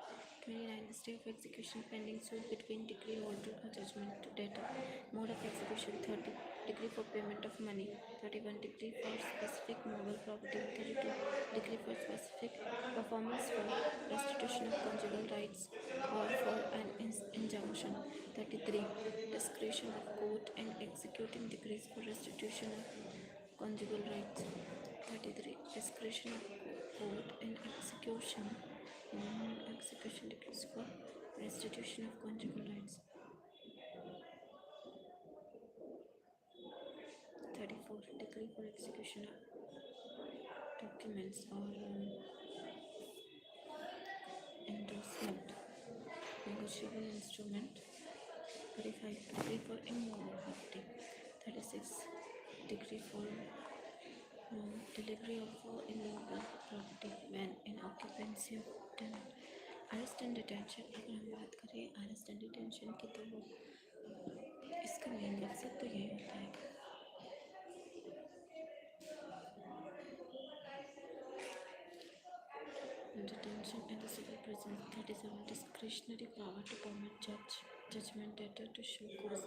29. Stay of execution pending suit between decree holder or judgment debtor. Mode of execution. 30. Decree for payment of money. 31. Decree for specific movable property. 32. Decree for specific performance for restitution of conjugal rights or for an injunction. 33. Discretion of court in executing decrees for restitution of conjugal rights. 33. Discretion of court in execution decrees for restitution of conjugal rights. 34. Decree for execution of documents or endorsement, negotiable instrument. 35. Decree for immovable property. 36. Decree for delivery of immovable property when in occupancy of tenant. Arrest and detention. अगर हम बात करें arrest and detention की तो वो इसका main मकसद तो यही होता है detention in the civil prison. 37. Discretionary power to permit judgment debtor to show cause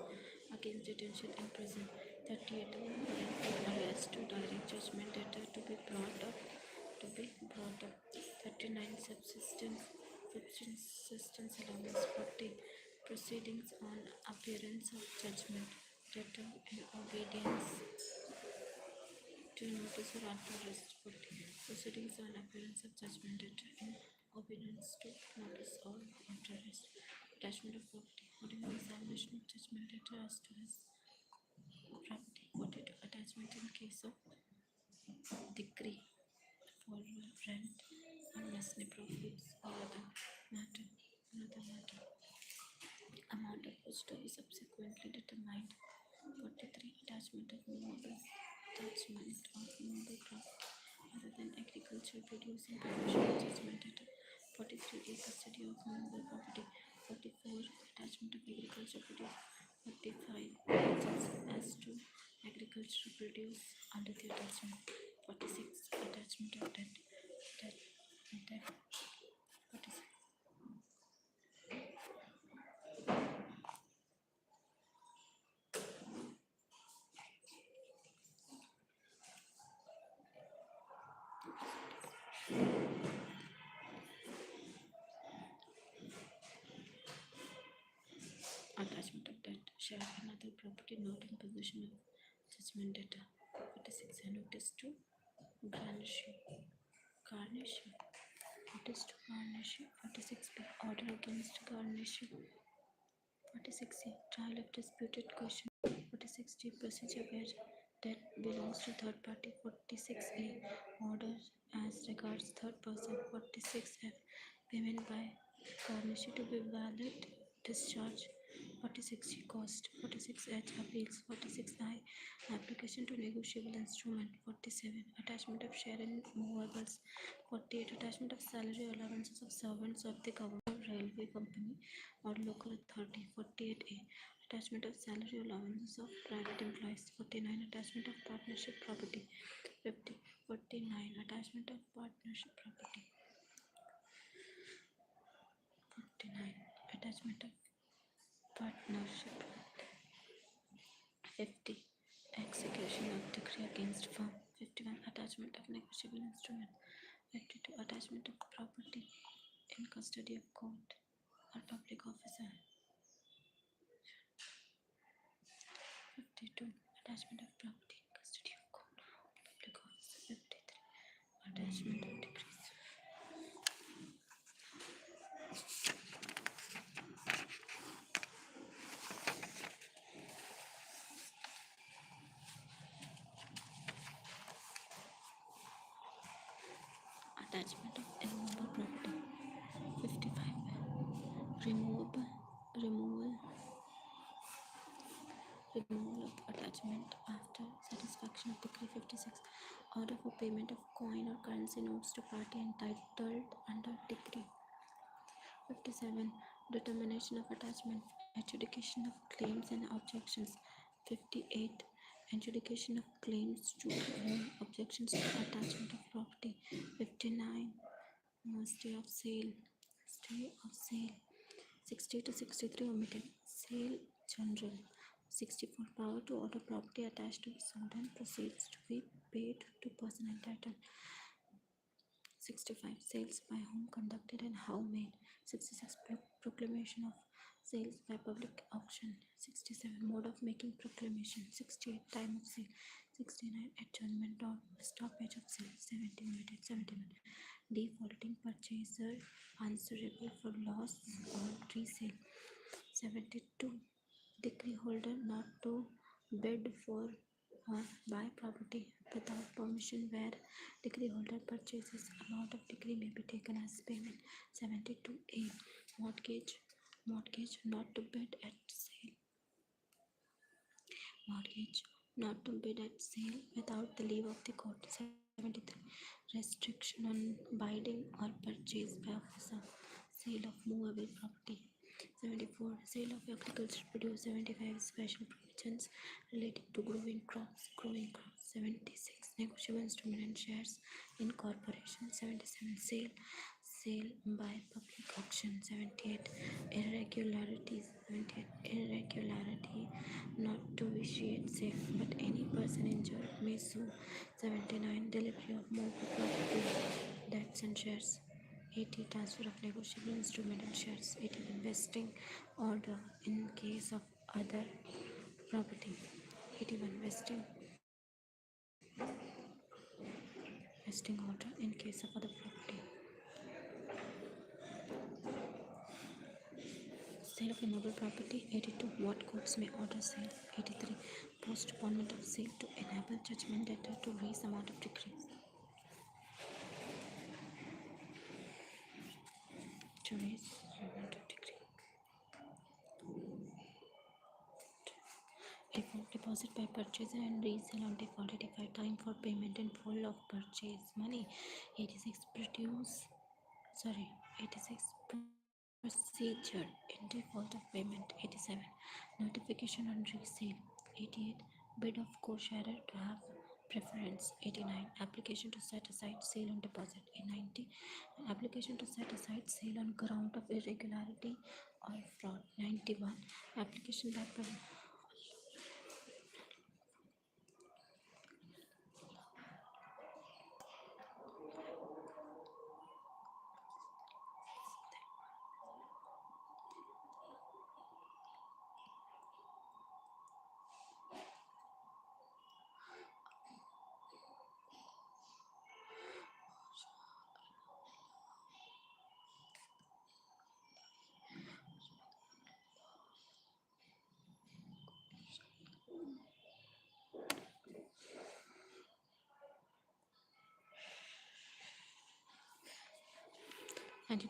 against detention in prison. 38. Parental arrest to direct judgment debtor to be brought up. 39. Subsistence allowance. 40. Proceedings on appearance of judgment debtor in obedience to notice or after arrest. 40. Proceedings on appearance of judgment debtor in obedience to notice or after arrest. Attachment of property. 41. Examination of judgment debtor as to his property. 42. Attachment in case of decree for rent or mesne profits or other matter. Amount of which to be subsequently determined. 43. Attachment of movable property other than agriculture produce in possession of judgment debtor. 43. Custody of movable property. 44. Attachment of agriculture produce. 45. As to agricultural produce under the attachment. 46. Attachment of debt. 46. Attachment of debt. Share another property not in possession of judgment debtor. 46. Notice to garnishee. Notice to garnishee. 46. Order against garnishee. 46. Trial of disputed question. 46. Procedure where debt belongs to third party. 46. Order as regards third person. 46. Payment by garnishee to be valid discharge. 46. Cost. 46. Appeals. 46. Application to negotiable instrument. 47. Attachment of share in movables. 48. Attachment of salary allowances of servants of the government, railway company or local authority. 48. Attachment of salary allowances of private employees. 49. Attachment of partnership property. 50. 49. Attachment of partnership property. 49. Attachment of partnership. 50. Execution of decree against firm. 51. Attachment of negotiable instrument. 52. Attachment of property in custody of court or public officer. 52. Attachment of property in custody of court or public officer. 53. Attachment of decrees. Attachment of immovable property. 55. Removal of attachment after satisfaction of decree. 56. order for payment of coin or currency notes to party entitled under decree. 57. Determination of attachment, adjudication of claims and objections. 58. Adjudication of claims to own, objections to attachment of property. 59. Stay of sale. Stay of sale. 60 to 63 omitted. Sale general. 64. Power to order property attached to be sold and proceeds to be paid to person entitled. 65. Sales by whom conducted and how made. 66. Proclamation of sales by public auction. 67. Mode of making proclamation. 68. Time of sale. 69. Adjournment or stoppage of sale. 70. Omitted. 71. Defaulting purchaser answerable for loss or resale. 72. Decree holder not to bid for or buy property without permission where decree holder purchases amount of decree may be taken as payment. 72A. Mortgage not to bid at sale. Mortgage not to bid at sale without the leave of the court. 73. Restriction on binding or purchase by officer. Sale of movable property. 74. Sale of agricultural produce. 75. Special provisions relating to growing crops. 76. Negotiable instrument and shares in corporation. 77. Sale by public auction. 78. Irregularities. 78. Irregularity not to vitiate sale, but any person injured may sue. 79. Delivery of movable property, debts and shares. 80. Transfer of negotiable instrument and shares. 81. Vesting order in case of other property. 81. Vesting order in case of other property. Sale of immobile property. 82. What courts may order sale. 83. Postponement of sale to enable judgment debtor to raise amount of decrees. To raise amount of decree. Default deposit by purchaser and resale on default. 85. Time for payment in full of purchase money. 86. 86. Procedure in default of payment. 87. Notification on resale. 88. Bid of co-sharer to have preference. 89. Application to set aside sale on deposit. 90. Application to set aside sale on ground of irregularity or fraud. 91. Application by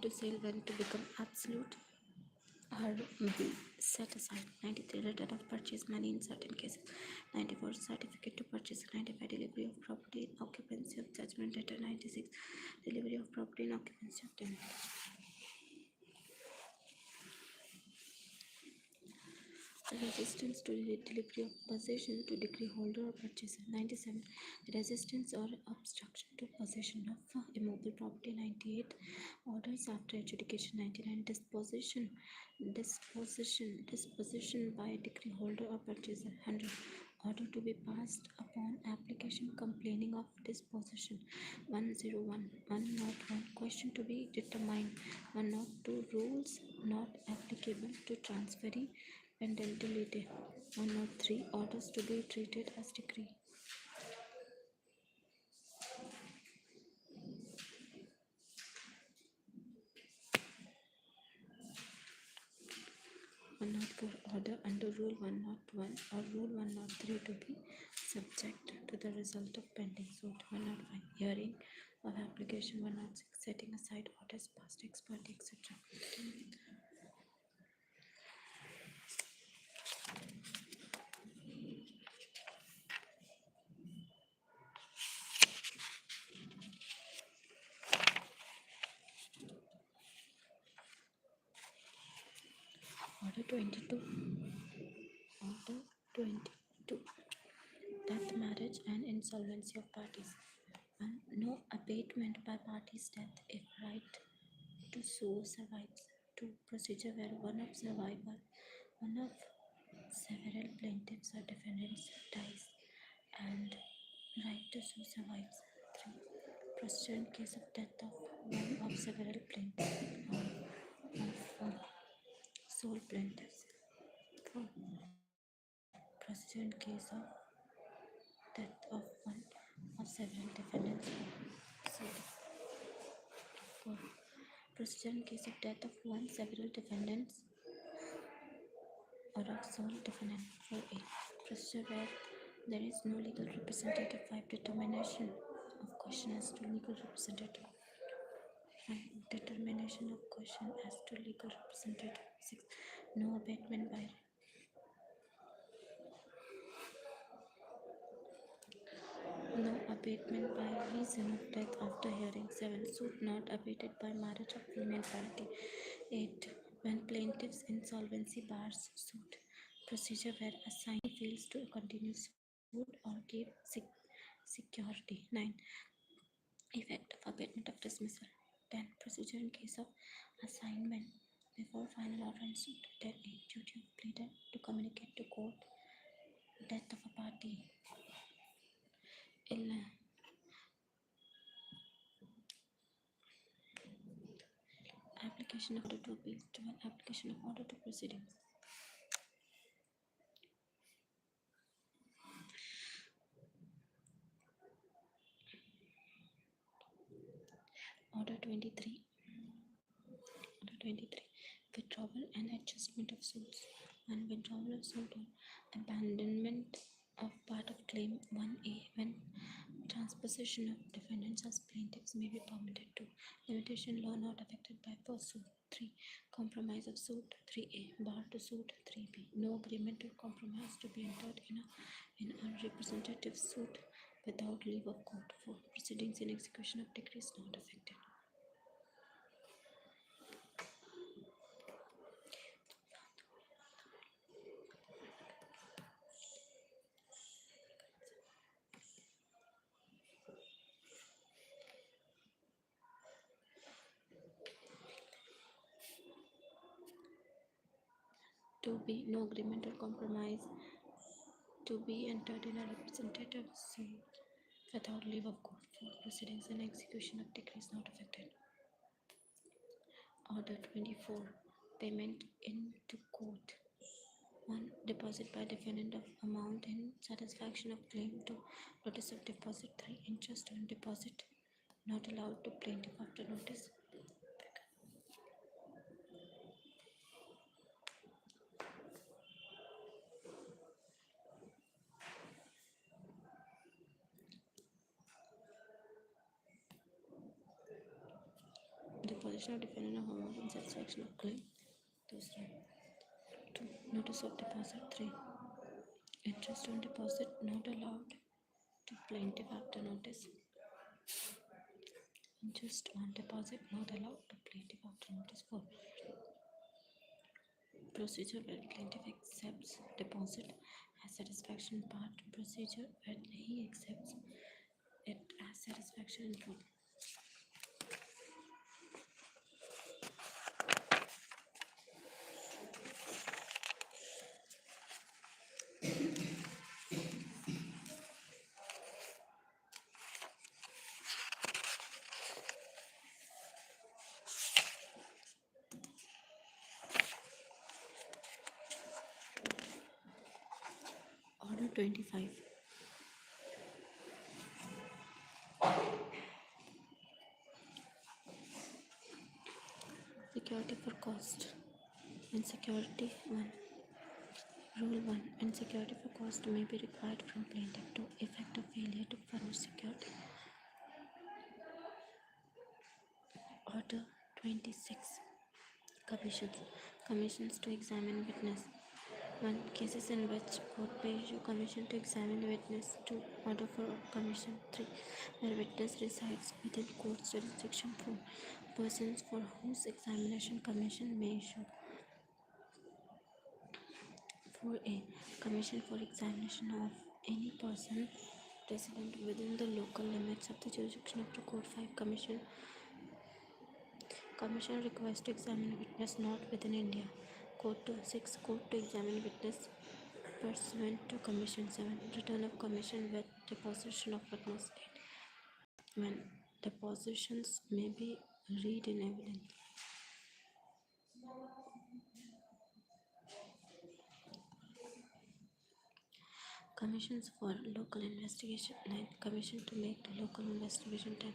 to sale when to become absolute or be set aside. 93. Return of purchase money in certain cases. 94. Certificate to purchase. 95. Delivery of property in occupancy of judgment debtor. 96. Delivery of property in occupancy of tenant. Resistance to the delivery of possession to decree holder or purchaser. 97. Resistance or obstruction to possession of immobile property. 98. Orders after adjudication. 99. Disposition by decree holder or purchaser. 100. Order to be passed upon application complaining of disposition. 101. 101. Question to be determined. 102. Rules not applicable to transferee pendentility. 103. Orders to be treated as decree. 104. Order under Rule 101 or Rule 103 to be subject to the result of pending suit. 105. Hearing of application. 106. Setting aside orders past ex parte, etc. 22. Order 22. Death, marriage, and insolvency of parties. 1. No abatement by parties' death if right to sue survives. 2. Procedure where one of several plaintiffs or defendants dies and right to sue survives. 3. Procedure in case of death of one of several plaintiffs or of sole plaintiffs. 4. Procedure in case of death of one of several defendants or sole. 4. Procedure in case of death of one several defendants or of sole defendant. 4a. Procedure where there is no legal representative. 5. Determination of question as to legal representative. 5. Determination of question as to legal representative. 6. No abatement by reason of death after hearing. 7. Suit not abated by marriage of female party. 8. When plaintiff's insolvency bars suit. Procedure where assignee fails to continue suit or give security. 9. Effect of abatement of dismissal. 10. Procedure in case of assignment before final order in suit. 10a. Duty of pleader to communicate to court death of a party. 11. Application of order to appeal. 12. Application of order to proceedings. Order 23. Order 23. Withdrawal and adjustment of suits. 1. Withdrawal of suit or abandonment of part of claim 1a when transposition of defendants as plaintiffs may be permitted. 2. Limitation law not affected by first suit. 3. Compromise of suit. 3a. Bar to suit. 3b. No agreement or compromise to be entered in a representative suit without leave of court. 4. Proceedings in execution of decrees not affected. To be no agreement or compromise to be entered in a representative suit without leave of court. 4. Proceedings and execution of decrees not affected. Order 24. Payment into court. 1. Deposit by defendant of amount in satisfaction of claim. 2. Notice of deposit. 3. Interest on deposit not allowed to plaintiff after notice. Deposition of defendant of amount in satisfaction of claim. 2. Notice of deposit. 3. Interest on deposit not allowed to plaintiff after notice. Interest on deposit not allowed to plaintiff after notice. 4. Procedure where plaintiff accepts deposit as satisfaction part. Procedure where he accepts it as satisfaction in full. Order 25. Security for cost. In security 1. Rule 1. When security for cost may be required from plaintiff to effect a failure to furnish security. Order 26. Commissions to examine witness. 1. Cases in which court may issue commission to examine the witness. 2. Order for commission. 3. Where witness resides within court's jurisdiction. 4. Persons for whose examination commission may issue. 4A. Commission for examination of any person resident within the local limits of the jurisdiction of the court. 5. Commission requires to examine witness not within India. Court to 6. Court to examine witness pursuant to Commission. 7. Return of commission with deposition of witness. 8. When depositions may be read in evidence. Commissions for local investigation. 9. Commission to make the local investigation. 10.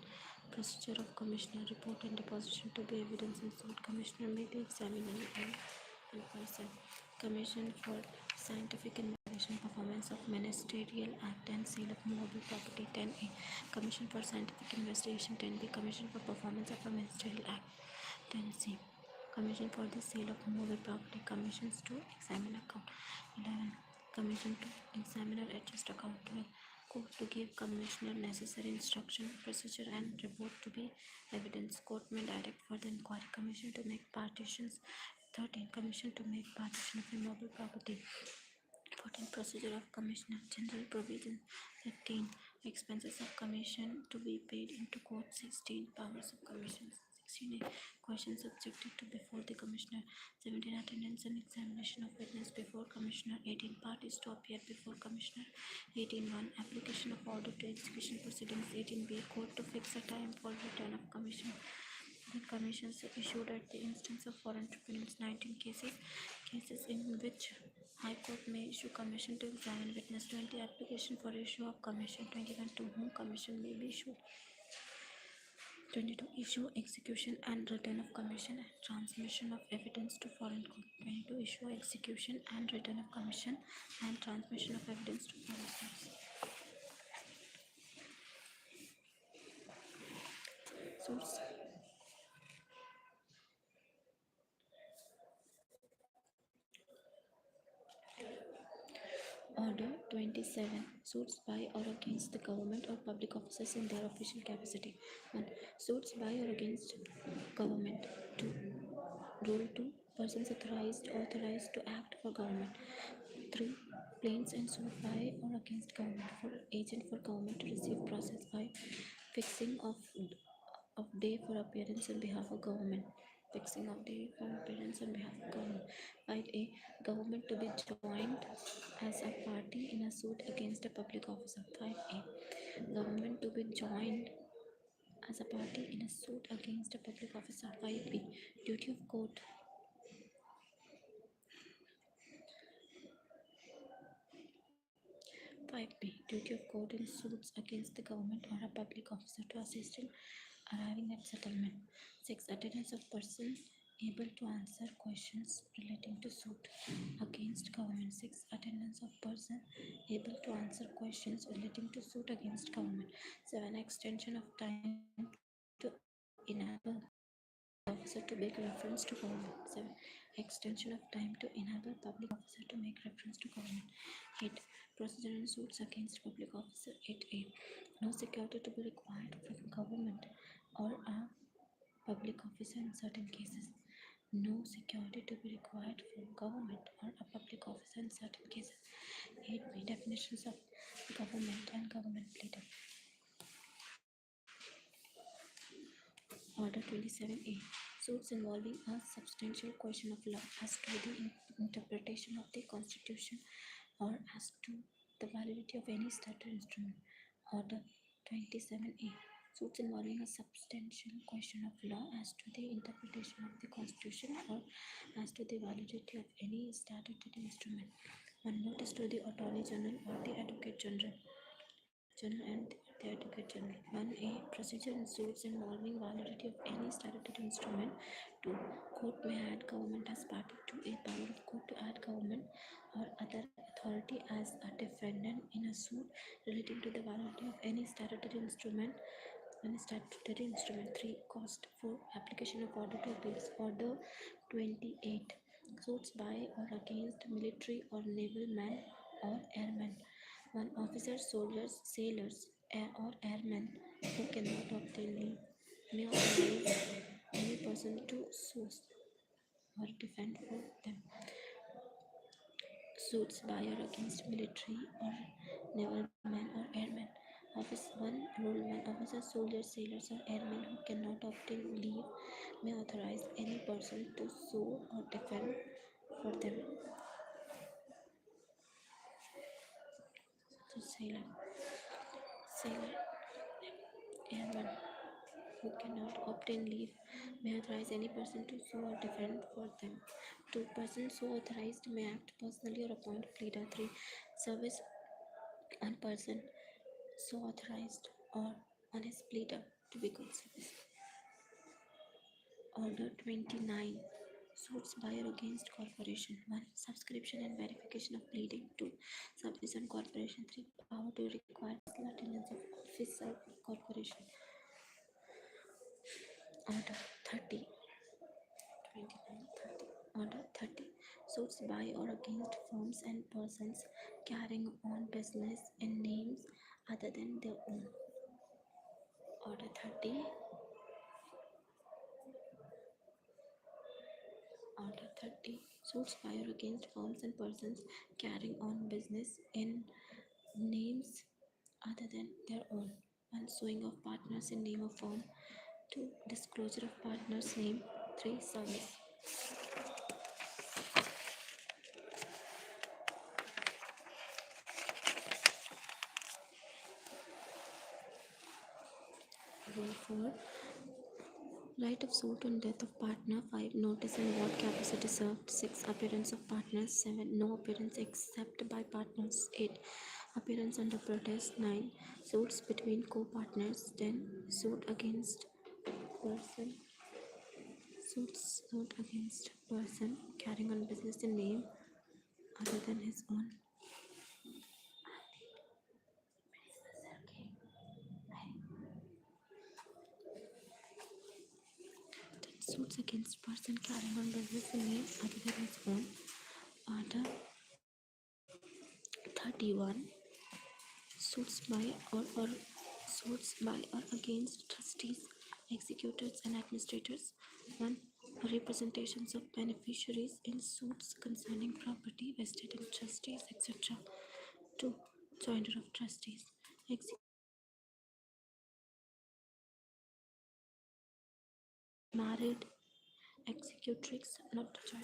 Procedure of commissioner report and deposition to be evidence in suit. Commissioner may be examined in person. Commission for scientific investigation, performance of ministerial act and sale of movable property. 10A. Commission for scientific investigation. 10B. Commission for performance of a ministerial act. 10C. Commission for the sale of movable property. Commissions to examine account. 11. Commission to examine or adjust account. 12. Court to give commissioner necessary instruction, procedure and report to be evidence. Court may direct for the inquiry. Commission to make partitions. 13. Commission to make partition of immovable property. 14. Procedure of Commissioner. General provision. 15. Expenses of commission to be paid into court. 16. Powers of commission. 16. Questions subjected to before the commissioner. 17. Attendance and examination of witness before commissioner. 18. Parties to appear before commissioner. 18.1. Application of order to execution proceedings. 18b. Court to fix a time for return of commission. The commissions issued at the instance of foreign tribunals. 19. Cases in which High Court may issue commission to examine witness. 20. Application for issue of commission. 21. To whom commission may be issued. 22. Issue, execution and return of commission and transmission of evidence to foreign court. 22. Issue, execution and return of commission and transmission of evidence to foreign courts. Source. Order 27. Suits by or against the government or public officers in their official capacity. 1. Suits by or against government. 2. Rule 2. Persons authorized to act for government. 3. Plaints and suit by or against government. 4. Agent for government to receive process. 5. Fixing of day for appearance on behalf of government. Fixing of day for appearance on behalf of government. 5A. Government to be joined as a party in a suit against a public officer. 5A. Government to be joined as a party in a suit against a public officer. 5B. Duty of court. 5B. Duty of court in suits against the government or a public officer to assist in arriving at settlement. 6. Attendance of person able to answer questions relating to suit against government. 6. Attendance of person able to answer questions relating to suit against government. 7. Extension of time to enable public officer to make reference to government. 7. Extension of time to enable public officer to make reference to government. 8. Procedure in suits against public officer. 8A. No security to be required from government or a public officer in certain cases. No security to be required from government or a public officer in certain cases. 8B. Definitions of government and government pleader. Order 27A. Suits involving a substantial question of law as to the interpretation of the Constitution or as to the validity of any statutory instrument. Order 27A. Suits involving a substantial question of law as to the interpretation of the Constitution or as to the validity of any statutory instrument. 1. Notice to the Attorney General or the Advocate General and the Advocate General. 1A. Procedure in suits involving validity of any statutory instrument. 2. Court may add government as party. 2A. Power of court to add government or other authority as a defendant in a suit relating to the validity of any statutory instrument. 3. Cost. 4. Application of order to appeals. Order 28. Suits by or against military or naval men or airmen. 1. Officers, soldiers, sailors, or airmen who cannot obtain leave may authorize any person to sue or defend for them. Suits by or against military or naval men or airmen. Office 1 Enrollment officers, soldiers, sailors, or airmen who cannot obtain leave may authorize any person to sue or defend for them. So, sailor, airman who cannot obtain leave may authorize any person to sue or defend for them. 2. Persons so authorized may act personally or appoint a pleader. 3. Service and person so authorized or on his pleader to be good service. Order 29. Suits by or against corporation. 1. Subscription and verification of pleading. 2. Service on corporation. 3. Power to require personal attendance of officer corporation. Order 30. 29, 30. Order 30. Suits by or against firms and persons carrying on business in names other than their own. Order 30. Order 30. Suits by or against firms and persons carrying on business in names other than their own. 1. Suing of partners in name of firm. 2. Disclosure of partner's name. 3. Service. Rule 4. Right of suit on death of partner. 5. Notice in what capacity served. 6. Appearance of partners. 7. No appearance except by partners. 8. Appearance under protest. 9. Suits between co-partners. 10. Suit against person. Suit against person carrying on business in name other than his own. Suits against person carrying on business in name other than his own. Order 31. Suits by or against trustees, executors, and administrators. 1. Representations of beneficiaries in suits concerning property vested in trustees, etc. 2. Joinder of trustees. Married executrix not to join.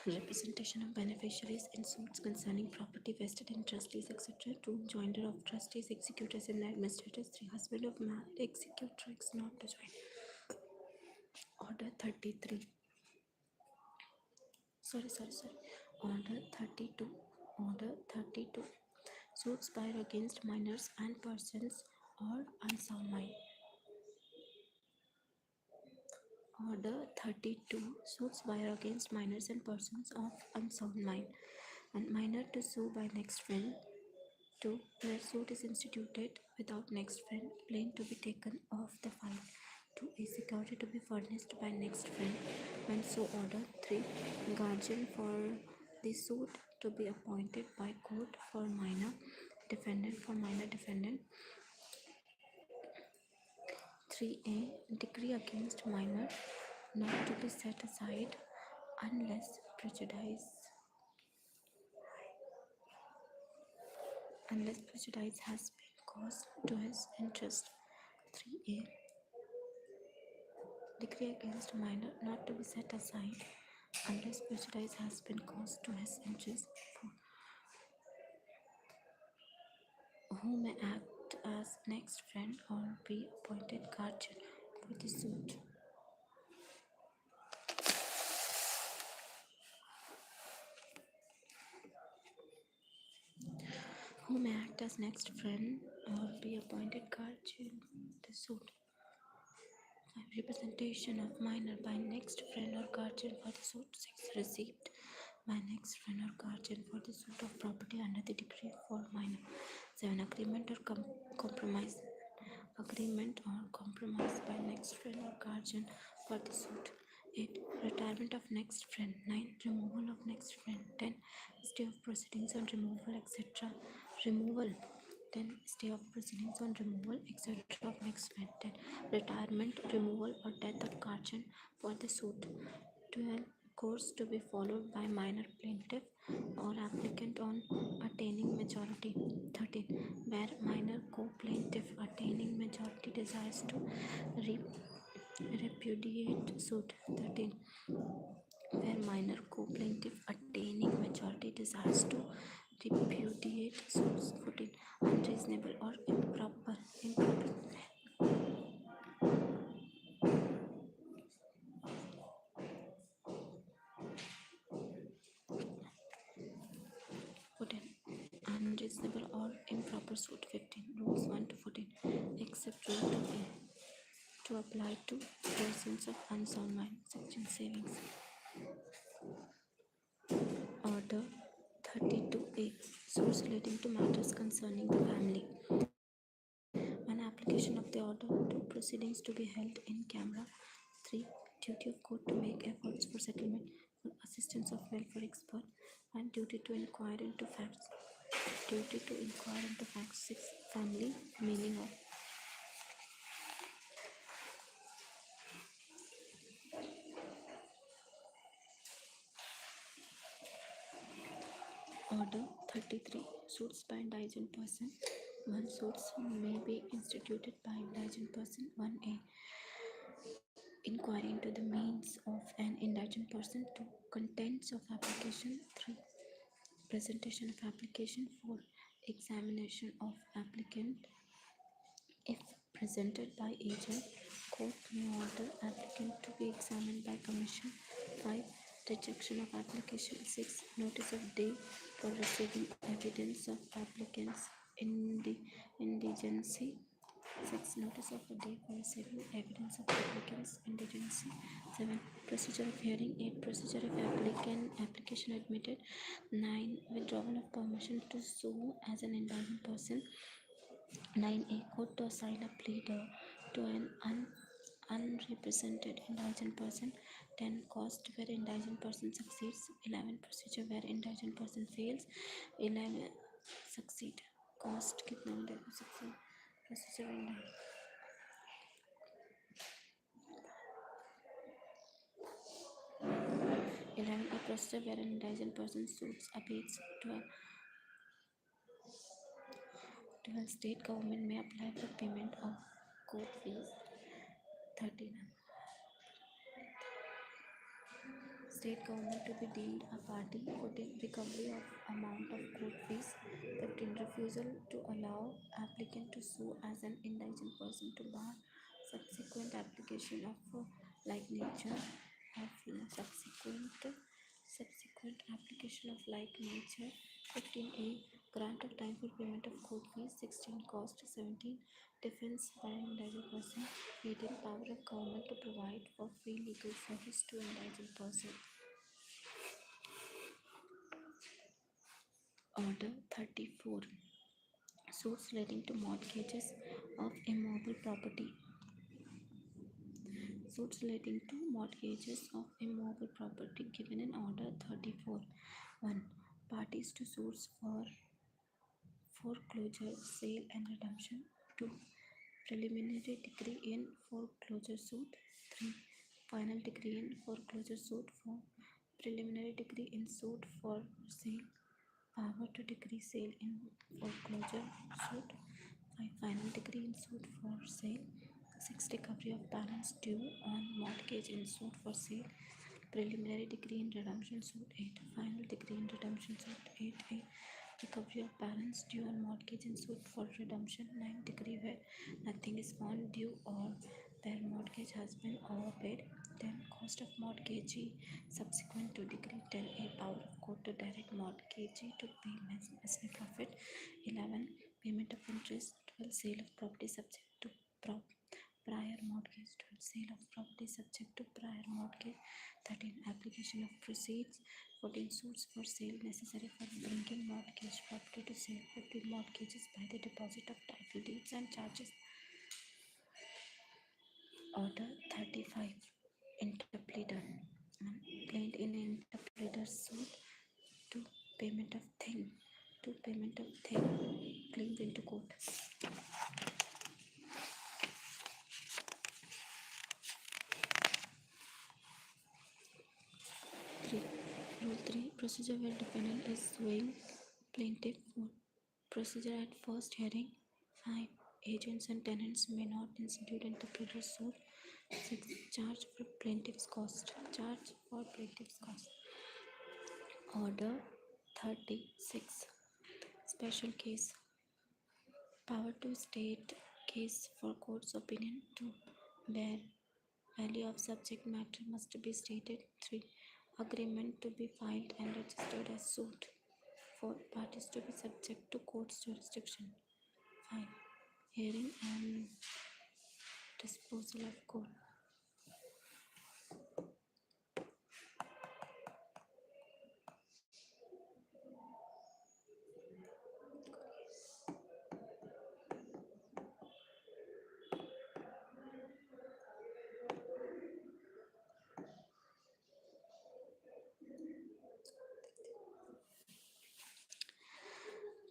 Representation of beneficiaries in suits concerning property vested in trustees, etc. 2. Joinder of trustees, executors, and administrators. 3. Husband of married executrix not to join. Order 33. Sorry. Order 32. Order 32. Suits by or against minors and persons or unsound mind. Order 32. Suits by or against minors and persons of unsound mind. And minor to sue by next friend. 2. Where suit is instituted without next friend, plain to be taken off the file. 2. A security to be furnished by next friend when so ordered. 3. Guardian for the suit to be appointed by court for minor defendant. 3a. Decree against minor not to be set aside unless prejudice has been caused to his interest. 3a. Decree against minor not to be set aside unless prejudice has been caused to his interest. 4. Who may act as next friend or be appointed guardian for the suit. Who may act as next friend or be appointed guardian for the suit. 5. Representation of minor by next friend or guardian for the suit. 6. Received by next friend or guardian for the suit of property under the decree for minor. 7. Agreement or compromise agreement or compromise by next friend or guardian for the suit. 8. Retirement of next friend. 9. Removal of next friend. 10. Stay of proceedings on removal, etc. Removal. 10. Stay of proceedings on removal, etc. of next friend. 10. Retirement, removal, or death of guardian for the suit. 12. Course to be followed by minor plaintiff or applicant on attaining majority. 13. Where minor co-plaintiff attaining majority desires to repudiate suit. 13. Where minor co-plaintiff attaining majority desires to repudiate suits. 14. Unreasonable or improper. 14. Unreasonable or improper suit. 15. Rules 1 to 14. Except rule 2A to apply to persons of unsound mind. Section savings. Order 32A. Suits relating to matters concerning the family. An application of the order to proceedings to be held in camera. 3. Duty of court to make efforts for settlement for assistance of welfare expert and duty to inquire into facts. Duty to inquire into facts. 6. Family meaning of Order 33. Suits by indigent person. 1. Suits may be instituted by indigent person. 1A. Inquiry into the means of an indigent person. 2. Contents of application. 3. Presentation of application. 4. Examination of applicant. If presented by agent, court may order applicant to be examined by commission. 5. Rejection of application. 6. Notice of day for receiving evidence of applicants indigency. 6. Notice of a day for receiving evidence of applicants indigency. 7. Procedure of hearing. 8. Procedure of application admitted. 9. Withdrawal of permission to sue as an indigent person. 9A. Court to assign a pleader to an unrepresented indigent person. 10. Cost where indigent person succeeds. 11. Procedure where indigent person fails. 11. Succeed. Cost कितना मिलेगा succeed. Procedure indigent. 11. A procedure where an indigent person suits appeals. 12. State government may apply for payment of court fees. 13. State government to be deemed a party. 14. Recovery of amount of court fees. 15. Refusal to allow applicant to sue as an indigent person to bar subsequent application of like nature subsequent application of like nature. 15A. Grant of time for payment of court fees. 16. Cost. 17. Defense by an indigent person. 18. Power of government to provide for free legal service to indigent person. Order 34. Suits relating to mortgages of immovable property. Suits relating to mortgages of immovable property given in Order 34. 1. Parties to suits for foreclosure, sale and redemption. 2. Preliminary decree in foreclosure suit. 3. Final decree in foreclosure suit. 4. Preliminary decree in suit for sale. Power to decree sale in foreclosure suit. 5. Final decree in suit for sale. 6. Recovery of balance due on mortgage in suit for sale. Preliminary decree in redemption suit. 8. Final decree in redemption suit. 8A. Recovery of balance due on mortgage in suit for redemption. 9. Decree where nothing is found due or where mortgage has been overpaid. 10. Cost of mortgagee subsequent to decree. 10A. Power of court to direct mortgagee to pay monthly profit. 11. Payment of interest. 12. Sale of property subject to prior mortgage. 12. Sale of property subject to prior mortgage. 13. Application of proceeds. 14. Suits for sale necessary for bringing mortgage property to sale. 15. Mortgages by the deposit of title deeds and charges. Order 35. Interpleader. Plaintiff in interpleader's suit to payment of thing. To payment of thing. Claims into court. 3. Rule 3. Procedure where defendant is suing plaintiff for procedure at first hearing. 5. Agents and tenants may not institute interpleader suit. 6. Charge for plaintiff's cost. Charge for plaintiff's cost. Order 36. Special case. Power to state case for court's opinion. 2. Where value of subject matter must be stated. 3. Agreement to be filed and registered as suit. 4. Parties to be subject to court's jurisdiction. 5. Hearing and disposal of court.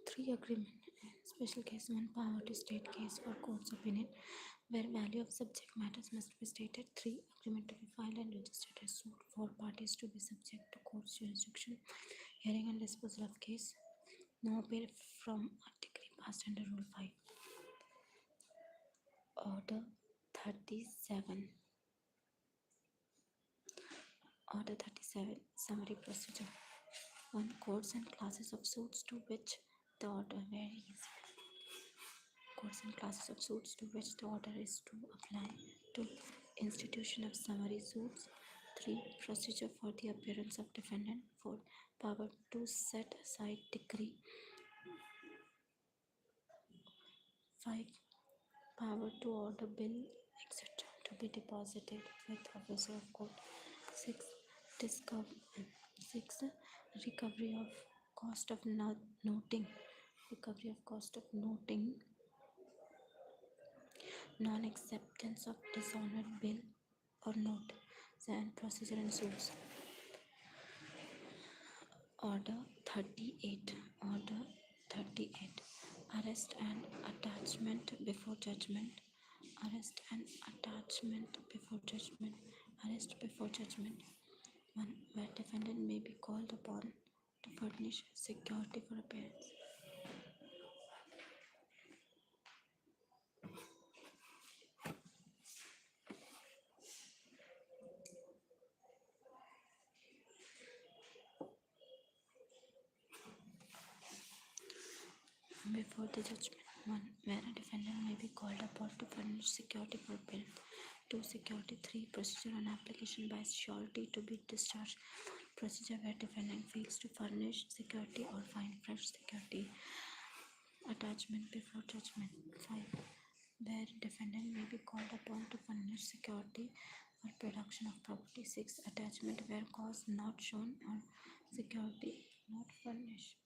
Three agreement. Special case 1. Power to state case for court's opinion, where value of subject matters must be stated. 3. Agreement to be filed and registered as suit. 4. Parties to be subject to court's jurisdiction. Hearing and disposal of case. No appeal from a decree passed under Rule 5. Order 37. Order 37. Summary procedure. 1. Courts and classes of suits to which the order varies. Courts and classes of suits to which the order is to apply. 2. Institution of summary suits. 3. Procedure for the appearance of defendant. 4. Power to set aside decree. 5. Power to order bill, etc. to be deposited with officer of court. 6. 6. Recovery of cost of noting. Recovery of cost of noting. Non-acceptance of dishonored bill or note. And procedure and suits. Order 38. Order 38. Arrest and attachment before judgment. Arrest and attachment before judgment. Arrest before judgment. 1. Where defendant may be called upon to furnish security for appearance. Before the judgment. 1. Where a defendant may be called upon to furnish security for appearance. 2. Security. 3. Procedure on application by surety to be discharged. Procedure where defendant fails to furnish security or find fresh security. Attachment before judgment. 5. Where defendant may be called upon to furnish security for production of property. 6. Attachment where cause not shown or security not furnished.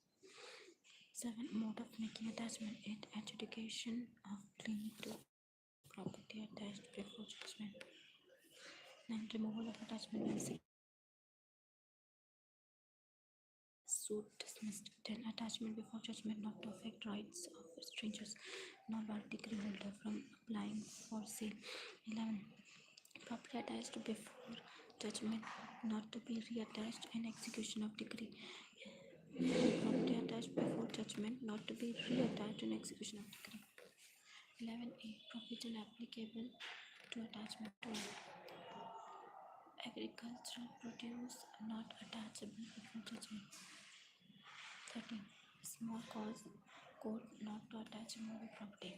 7. Mode of making attachment. 8. Adjudication of claim to property attached before judgment. 9. Removal of attachment when suit dismissed. 10. Attachment before judgment not to affect rights of strangers nor bar decree holder from applying for sale. 11. Property attached before judgment not to be reattached in execution of decree. Property attached before judgment not to be reattached in execution of decree. 11a. Provision applicable to attachment to agricultural produce not attachable before judgment. 13. Small cause court not to attach movable property.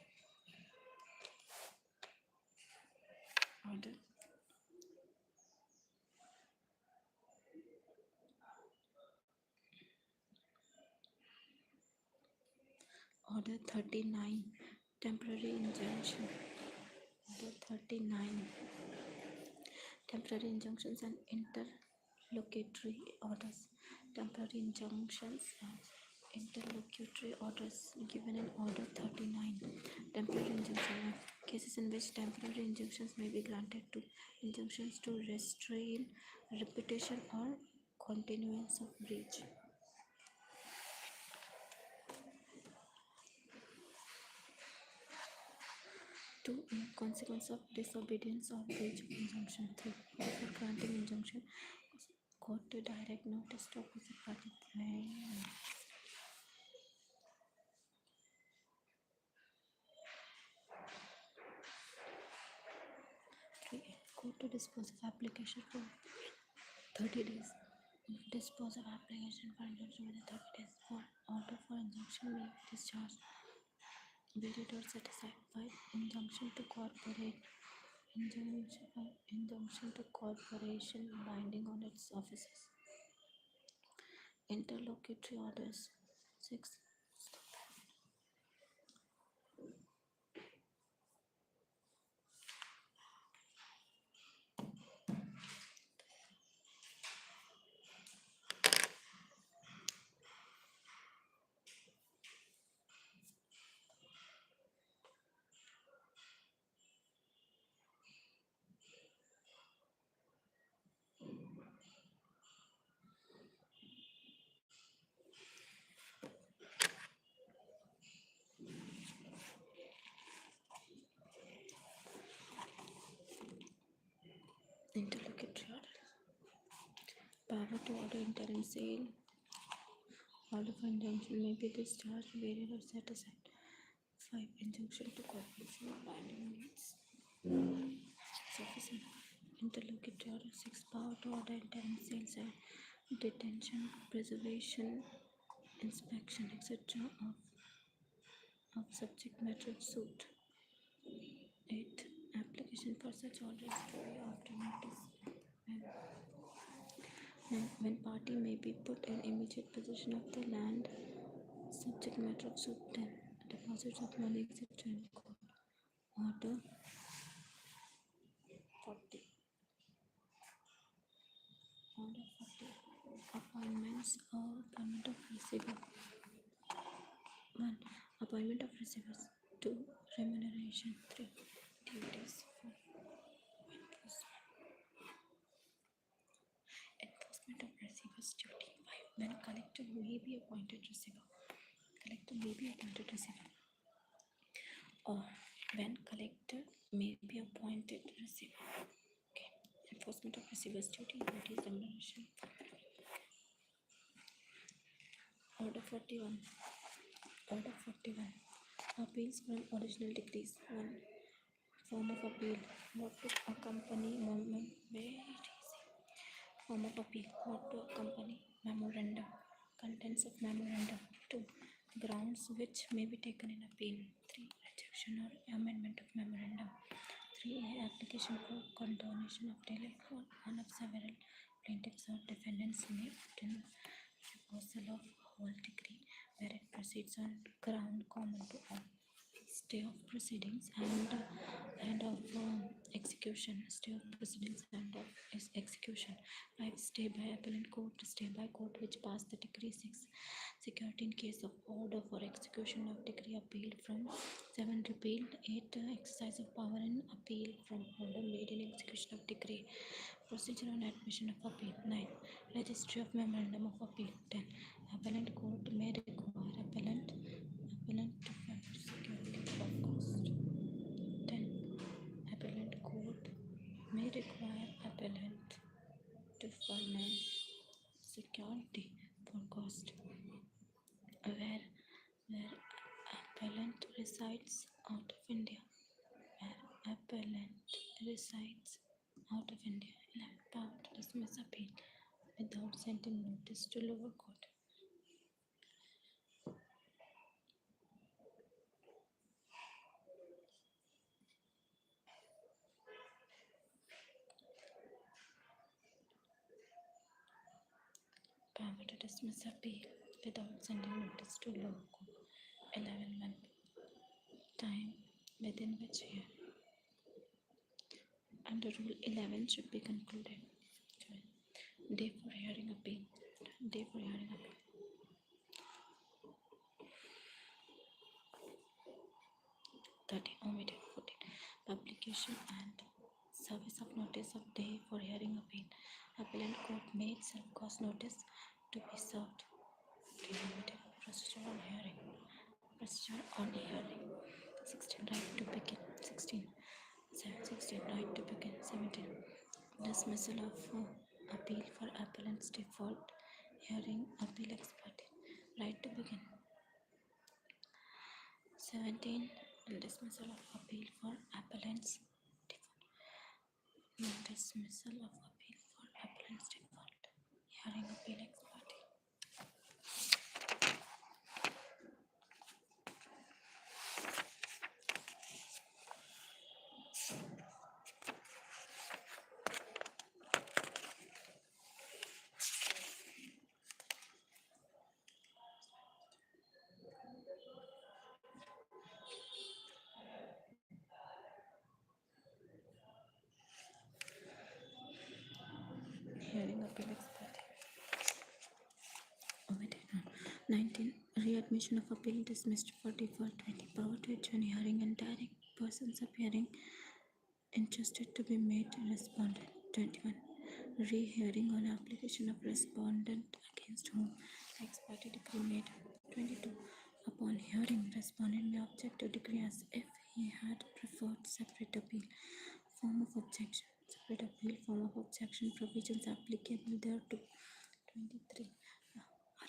Order 39. Temporary injunction. Order 39. Temporary injunctions and interlocutory orders. Temporary injunctions and interlocutory orders given in Order 39. Temporary injunction. A cases in which temporary injunctions may be granted to injunctions to restrain repetition or continuance of breach. Two, in consequence of disobedience or breach of injunction. 3. Before granting injunction, court to direct notice to opposite party. 3. Court to dispose of application for 30 days. Dispose of application for injunction within 30 days. For order for injunction may be discharged, varied or set aside. 5. Injunction to corporate. Injunction to corporation binding on its officers. Interlocutory orders. 6. Interlocutory order. Power to order interim sale. Order for injunction may be discharged, varied or set aside. 5. Injunction to corporation binding on its officer. Interlocutory order. 6. Power to order interim sales and detention, preservation, inspection, etc. of subject matter suit. 8. Application for such orders to be after notice. 9. When party may be put in immediate possession of the land, subject matter of suit. 10. Deposits of money, etc. in court. Order 40. Order 40. Appointments or appointment of receiver. 1. Appointment of receivers. 2. Remuneration. 3. Duties. 4. Enforcement of receivers duty. 5. When collector may be appointed receiver. Collector may be appointed receiver. Or when collector may be appointed receiver. Okay. Enforcement of receivers duty. Duties. Remuneration. Order 41. Order 41. Appeals from original decrees. 1. Form of appeal. What to accompany Form of appeal. What to accompany memorandum. Contents of memorandum. 2. Grounds which may be taken in appeal. 3. Rejection or amendment of memorandum. 3. Application for condonation of delay for one of several plaintiffs or defendants may obtain reversal of whole decree where it proceeds on ground common to all. Stay of proceedings and of execution. Stay of proceedings and of execution. 5. Stay by appellant court. Stay by court which passed the decree. 6. Security in case of order for execution of decree appealed from. 7. Repealed. 8. Exercise of power in appeal from order made in execution of decree. Procedure on admission of appeal. 9. Registry of memorandum of appeal. 10. Appellant court may require appellant to furnish security of cost. 10. Appellant court may require appellant to furnish security for cost. Where appellant resides out of India. Where appellant resides out of India. 11. Power to dismiss appeal without sending notice to lower court. Power to dismiss appeal without sending notice to lower court. 11. Month. Time within which hearing under Rule 11 should be concluded. Day for hearing appeal. Day for hearing appeal. 30. Omitted. 14. application and service of notice of day for hearing appeal. Appellant court made self-cause notice to be served. Delimited procedure on hearing. Procedure on hearing. 16. Right to begin. 16. 16. Right to begin. 17. Dismissal of appeal for appellant's default hearing appeal ex parte. Right to begin. 17. Dismissal of appeal for appellant's default. Dismissal of appeal for appellant's default hearing appeal ex parte. Hearing appeal ex parte. 19. Readmission of appeal dismissed for default. 20. Power to adjourn hearing and direct persons appearing interested to be made respondent. 21. Rehearing on application of respondent against whom ex parte decree made. 22. Upon hearing, respondent may object to decree as if he had preferred separate appeal. Form of objection. Separate appeal form of objection provisions applicable thereto. 23.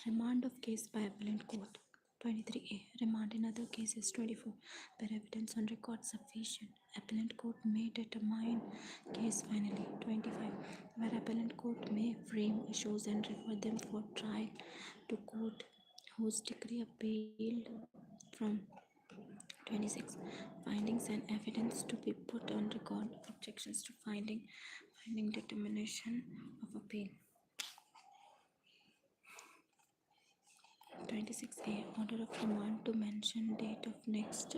Remand of case by appellant court. 23a. Remand in other cases. 24. Where evidence on record sufficient, appellant court may determine case finally. 25. Where appellant court may frame issues and refer them for trial to court whose decree appealed from. 26. Findings and evidence to be put on record. Objections to finding determination of appeal. 26a. Order of remand to mention date of next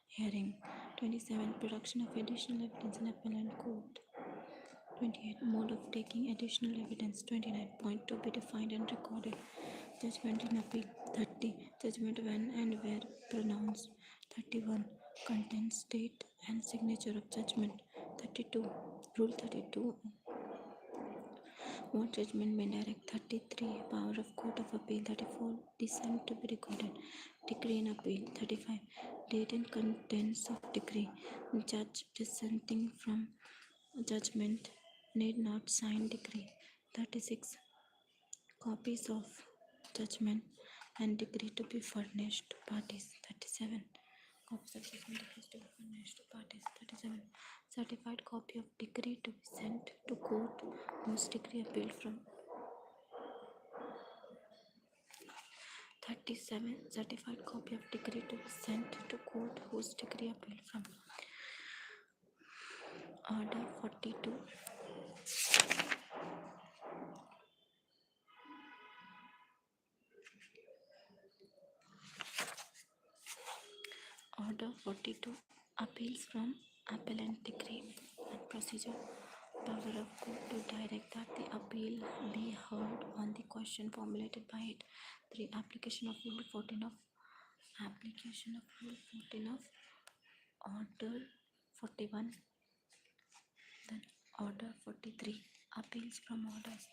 hearing. 27. Production of additional evidence in appellant court. 28. Mode of taking additional evidence. 29. Point to be defined and recorded. Judgment in appeal. 30. Judgment when and where pronounced. 31. Contents, date and signature of judgment. 32. Rule 32. What judgment may direct. 33. Power of court of appeal. 34. Dissent to be recorded. Decree in appeal. 35. Date and contents of decree. Judge dissenting from judgment need not sign decree. 36. Copies of judgment and decree to be furnished to parties. 37. Copies of judgment decrees to be furnished to parties. 37. Certified copy of decree to be sent to court whose decree appealed from. 37. Certified copy of decree to be sent to court whose decree appealed from. Order 42. Order 42. Appeals from appellant decree and procedure. Power of court to direct that the appeal be heard on the question formulated by it. 3. Application of Rule 14 of Order 41. Then Order 43. Appeals from orders.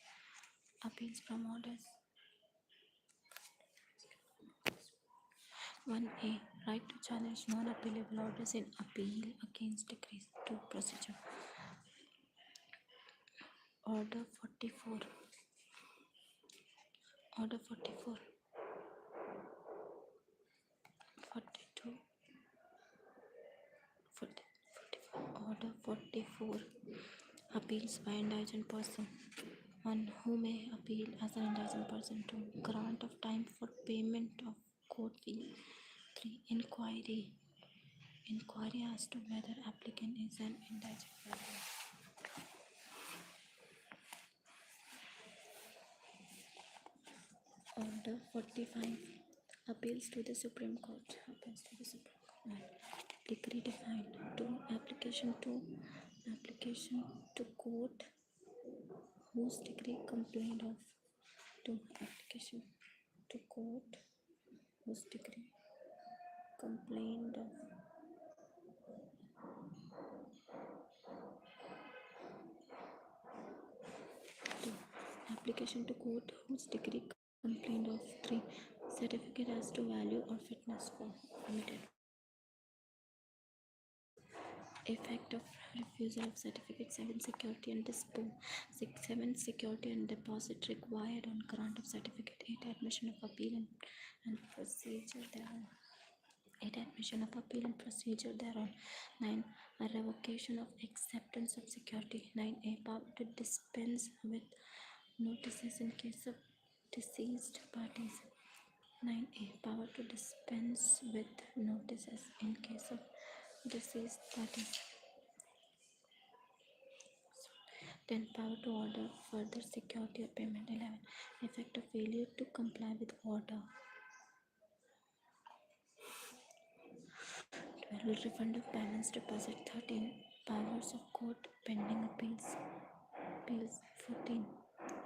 1a. Right to challenge non-appealable orders in appeal against decrees. 2. Procedure. Order 44. 42. Order 44. Appeals by indigent person. 1. Who may appeal as an indigent person. 2. Grant of time for payment of court fee. 3. Inquiry as to whether applicant is an indigent person. Order 45. Appeals to the Supreme Court. 1. Decree defined. 2. Application to court whose decree complained of. 2. Application to court whose decree complained of. application to court whose degree complained of. 3. Certificate as to value or fitness for permitted. Effect of refusal of certificate. 7. Security and 7. Security and deposit required on grant of certificate. 8. Admission of appeal and procedure thereon. 8. Admission of appeal and procedure thereon. 9. A revocation of acceptance of security. 9a. Power to dispense with notices in case of deceased parties. 9a. Power to dispense with notices in case of deceased parties. 10. Power to order further security or payment. 11. Effect of failure to comply with order. 12. Refund of balance deposit. 13. Powers of court pending appeals. 14.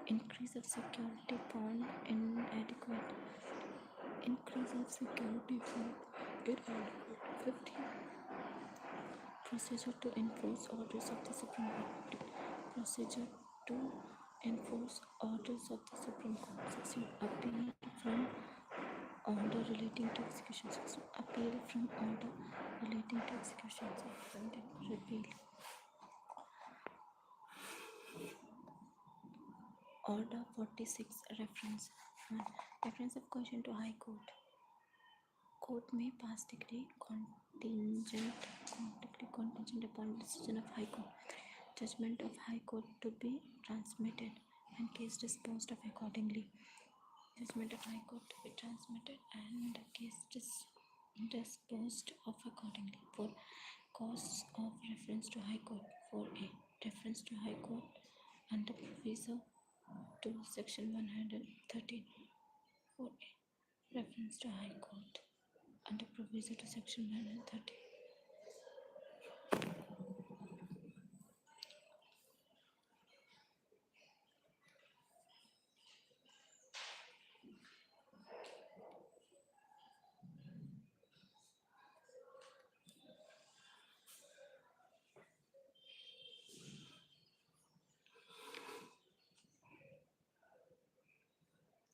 Increase of security found inadequate. Increase of security found inadequate. 15. Procedure to enforce orders of the Supreme Court. Procedure to enforce orders of the Supreme Court. 16. Appeal from order relating to execution. 16. Appeal from order relating to execution. 17. Repeal. Order 46. Reference. 1. Reference of question to High Court. Court may pass decree contingent upon decision of High Court. Judgment of High Court to be transmitted and case disposed of accordingly. Judgment of High Court to be transmitted and case disposed of accordingly. 4. Cause of reference to High Court. 4a. Reference to High Court under proviso to section 113. 4a. Reference to High Court under proviso to section 113.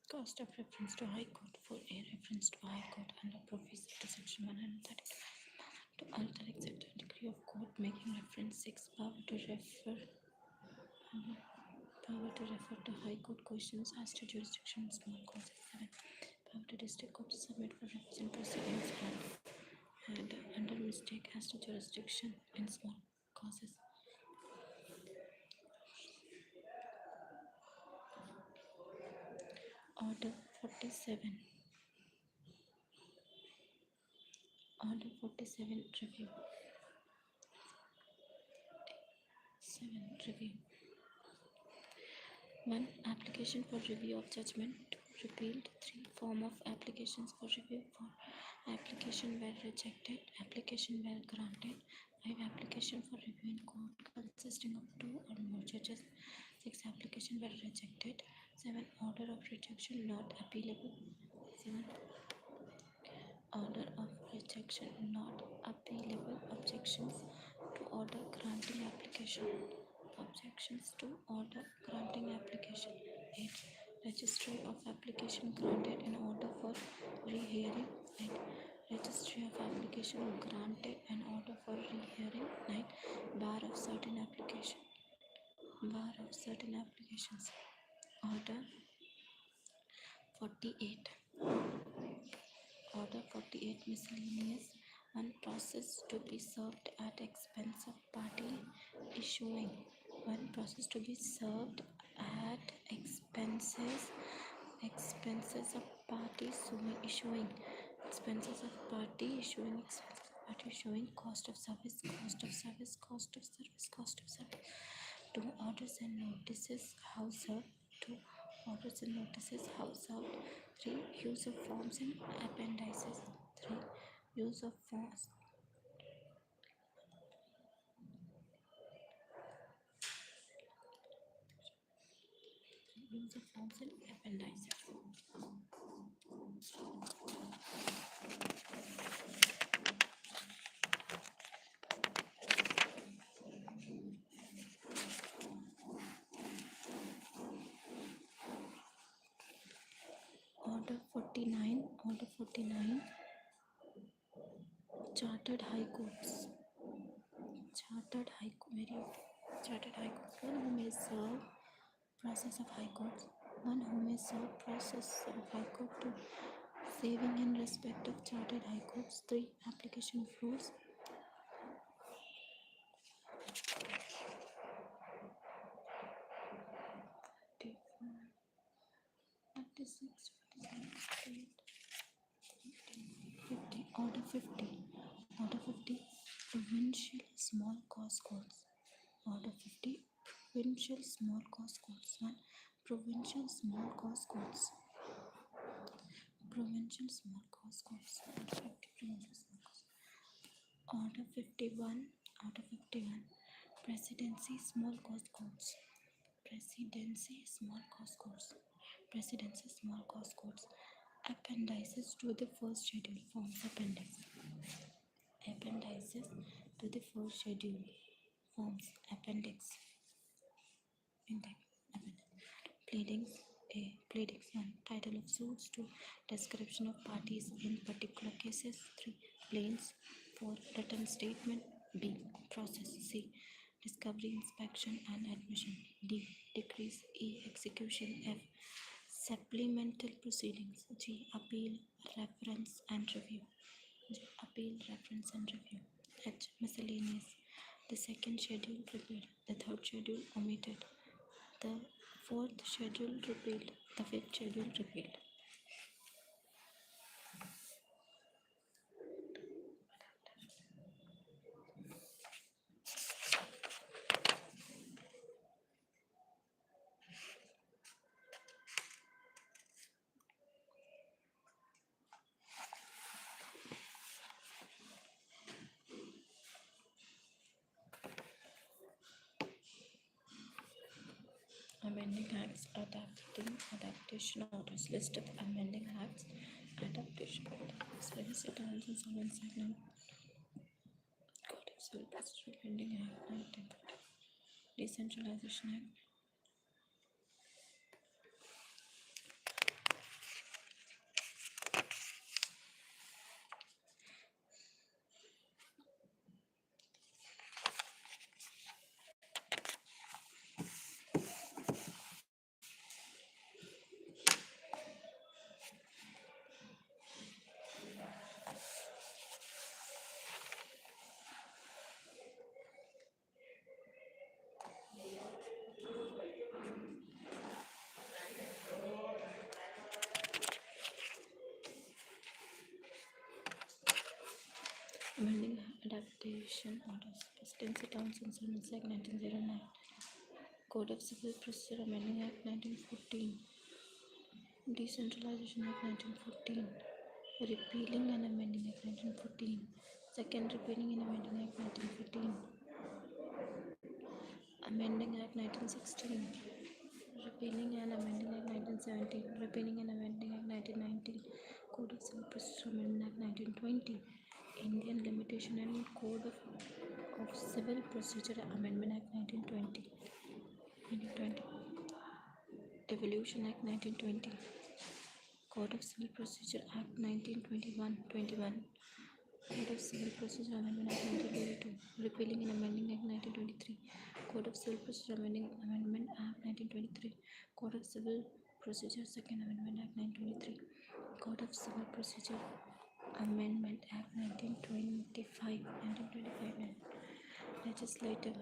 Cost of reference to High Court. 4a. Reference to High Court under proviso to section 130. To alter executive decree of court making reference. 6. Power to refer to High Court questions as to jurisdiction in small causes. 7. Power to district court to submit for revision proceedings and under mistake as to jurisdiction in small causes. Order 47. Order 47. Review. 7. Review. 1. Application for review of judgment. 2. Repealed. 3. Form of applications for review. 4. Application were rejected. Application were granted. 5. Application for review in court consisting of 2 or more judges. 6. Application were rejected. 7. Order of rejection not appealable. 7. Order of rejection not appealable. Objections to order granting application. Objections to order granting application. 8. Registry of application granted in order for rehearing. 9. Registry of application granted in order for rehearing. 9. Bar of certain application. Bar of certain applications. Order 48. Order 48. Miscellaneous. 1. Process to be served at expense of party issuing. 1. Process to be served at expenses of party issuing. Expenses of party issuing. Expenses of party issuing. Cost of service. Cost of service. Cost of service. Cost of service. 2. Orders and notices. How served. 2. Orders and notices. How served. 3. Use of forms and appendices. 3. Use of forms. Use of forms and appendices. 49 Chartered High Courts. Chartered High Courts. One who may serve process of High Courts. One who may serve process of High Court to saving in respect of Chartered High Courts. 3. Application of rules. Order 50. Provincial Small Cause Courts. Order 50. Provincial Small Cause Courts. 1. Provincial Small Cause Courts. Provincial Small Cause Courts. Order 51. Presidency Small Cause Courts. Presidency Small Cause Courts. Appendices to the first schedule forms appendix. Appendices to the first schedule forms appendix. Pleadings. Pleadings 1. Title of suits. 2. Description of parties in particular cases. 3. Plaints. 4. Written statement. B. Process. C. Discovery, inspection and admission. D. Decrees. E. Execution. F. Supplemental proceedings. G. Appeal, reference and review. H. Miscellaneous. The second schedule repealed. The third schedule omitted. The fourth schedule repealed. The fifth schedule repealed. Amending Acts, adaptation orders. List of amending acts, adaptation orders. Legislative and Insolvency Act, Code of Civil Procedure Amending Act 1920. Decentralization Act. Amending adaptation orders. Presidency Towns Insolvency Act 1909. Code of Civil Procedure Amending Act 1914. Decentralization Act 1914. Repealing and Amending Act 1914. Second Repealing and Amending Act 1914. Amending Act 1916. Repealing and Amending Act 1917. Repealing and Amending Act 1919. Code of Civil Procedure Amendment Act 1920. Indian Limitation and Code of Civil Procedure Amendment Act 1920. Devolution Act 1920. Code of Civil Procedure Act 1921. Code of Civil Procedure Amendment Act 1922. Repealing and Amending Act 1923. Code of Civil Procedure Amendment Act 1923. Code of Civil Procedure Second Amendment Act 1923. Code of Civil Procedure Amendment Act 1925. Legislative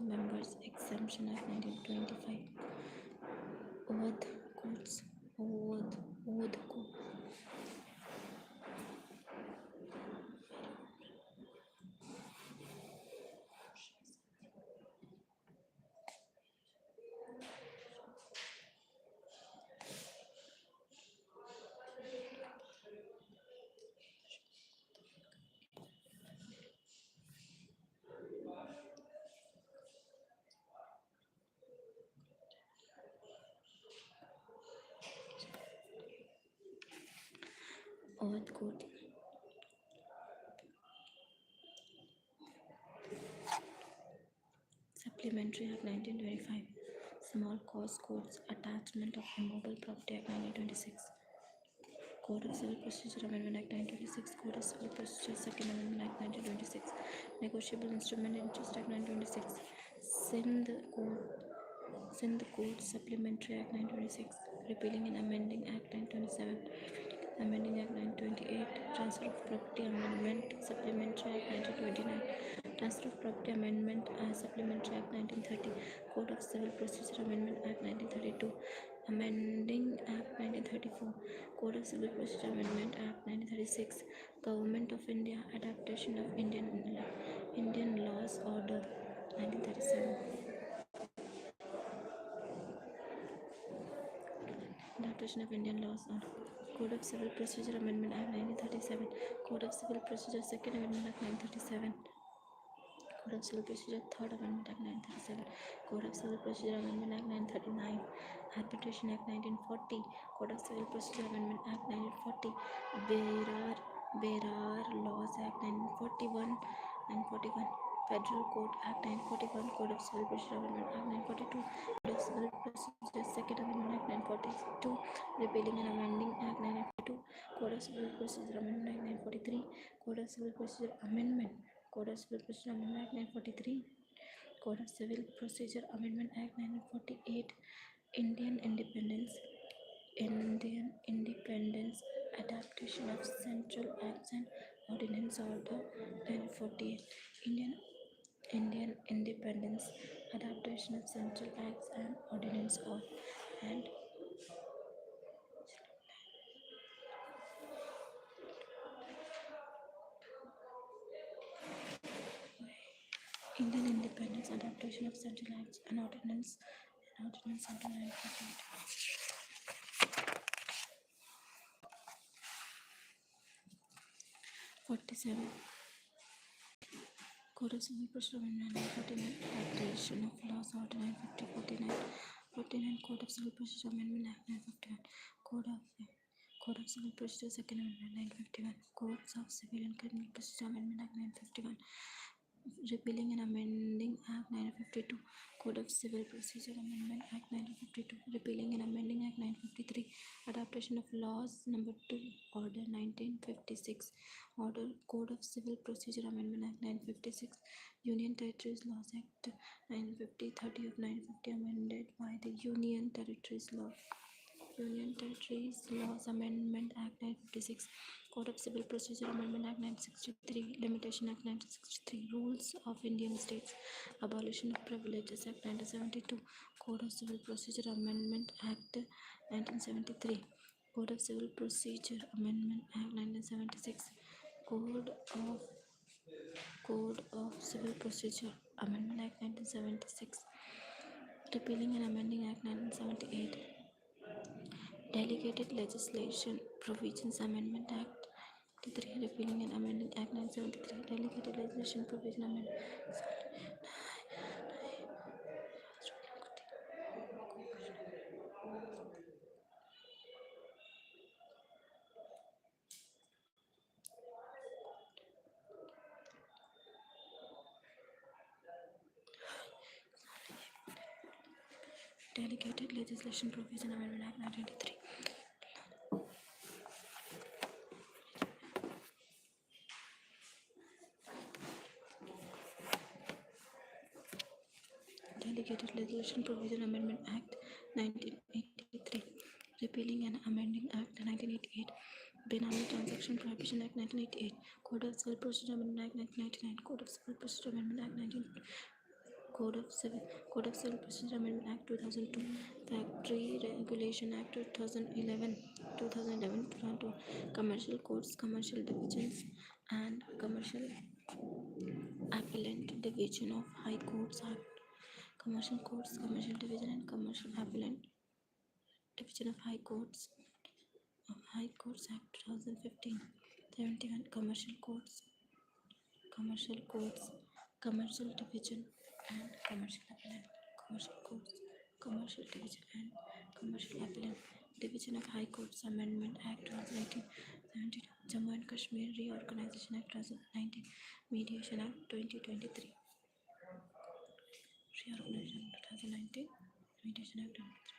Members Exemption Act 1925. Oath Courts. Oath Court. Supplementary Act 1925. Small Cause Courts. Attachment of Immobile Property Act 1926. Code of Civil Procedure Amendment Act 1926, Code of Civil Procedure Second Amendment Act 1926, Negotiable Instrument Interest Act 1926, Sindh Code Supplementary Act 1926, Repealing and Amending Act 1927, Amending Act 1928, Transfer of Property Amendment Supplementary Act 1929, Transfer of Property Amendment Supplementary Act 1930, Code of Civil Procedure Amendment Act 1932, Amending Act 1934, Code of Civil Procedure Amendment Act 1936, Government of India Adaptation of Indian Laws Order 1937. Adaptation of Indian Laws Order. Code of Civil Procedure Amendment Act 1937, Code of Civil Procedure Second Amendment Act 1937, Code of Civil Procedure Third Amendment Act 1937, Code of Civil Procedure Amendment Act 1939, Arbitration Act 1940, Code of Civil Procedure Amendment Act 1940, Berar Laws Act 1941 and 41, Federal Court Act 1941, Code of Civil Procedure Amendment Act 1942, Code of Civil Procedure Second Amendment Act 1942, Repealing and Amending Act 1942, Code of Civil Procedure Amendment Act 1943, Code of Civil Procedure Amendment Code of Civil Procedure Amendment Act 1943, Code of Civil Procedure Amendment Act 1948, Indian Independence, Adaptation of Central Acts and Ordinance Order 1948, Indian Independence, Adaptation of Central Acts and Ordinance Order and Indian Independence, Adaptation of Central Acts and Ordinance Order 1948. 47. Code of Civil Procedure Amendment 1949, Adaptation of Laws Order 950, 49, Code of Civil Procedure Amendment Act 1951, Code of Civil Procedure Second Amendment 1951, Codes of Civil and Criminal Procedure Amendment Act 1951, Repealing and Amending Act 1952, Code of Civil Procedure Amendment Act 1952, Repealing and Amending Act 1953, Adaptation of Laws Number 2, Order 1956, Code of Civil Procedure Amendment Act 1956, Union Territories Laws Act 1950, 30 of 1950, amended by the Union Territories Laws Amendment Act 1956, Code of Civil Procedure Amendment Act 1963, Limitation Act 1963, Rules of Indian States, Abolition of Privileges Act 1972, Code of Civil Procedure Amendment Act 1973, Code of Civil Procedure Amendment Act 1976, Code of Civil Procedure Amendment Act 1976, Repealing and Amending Act 1978, Delegated Legislation Provisions Amendment Act 3, Repealing and Amending Act 1973, Delegated Legislation Provision Amendment. Delegated Legislation Provision Amendment Act 1983. Delegated Legislation Provision Amendment Act 1983, Repealing and Amending Act 1988, Benami Transaction Prohibition Act 1988, Code of Civil Procedure Amendment Act 1999, Code of Civil Procedure Amendment Act 19, Code of Civil Procedure Amendment Act 2002, Factory Regulation Act 2011, 2002, Commercial Codes, Commercial Divisions, and Commercial Appellant Division of High Courts Act. Commercial Courts, Commercial Division, and Commercial Appellant Division of High Courts Act 2015. 71. Commercial Courts, Commercial Division, and Commercial Appellant. Commercial Courts, Commercial Division, and Commercial Appellant Division of High Courts Amendment Act 2018. 72. Jammu and Kashmir Reorganization Act 2019. Mediation Act 2023. Reorganization 2019. Mediation Act 2023.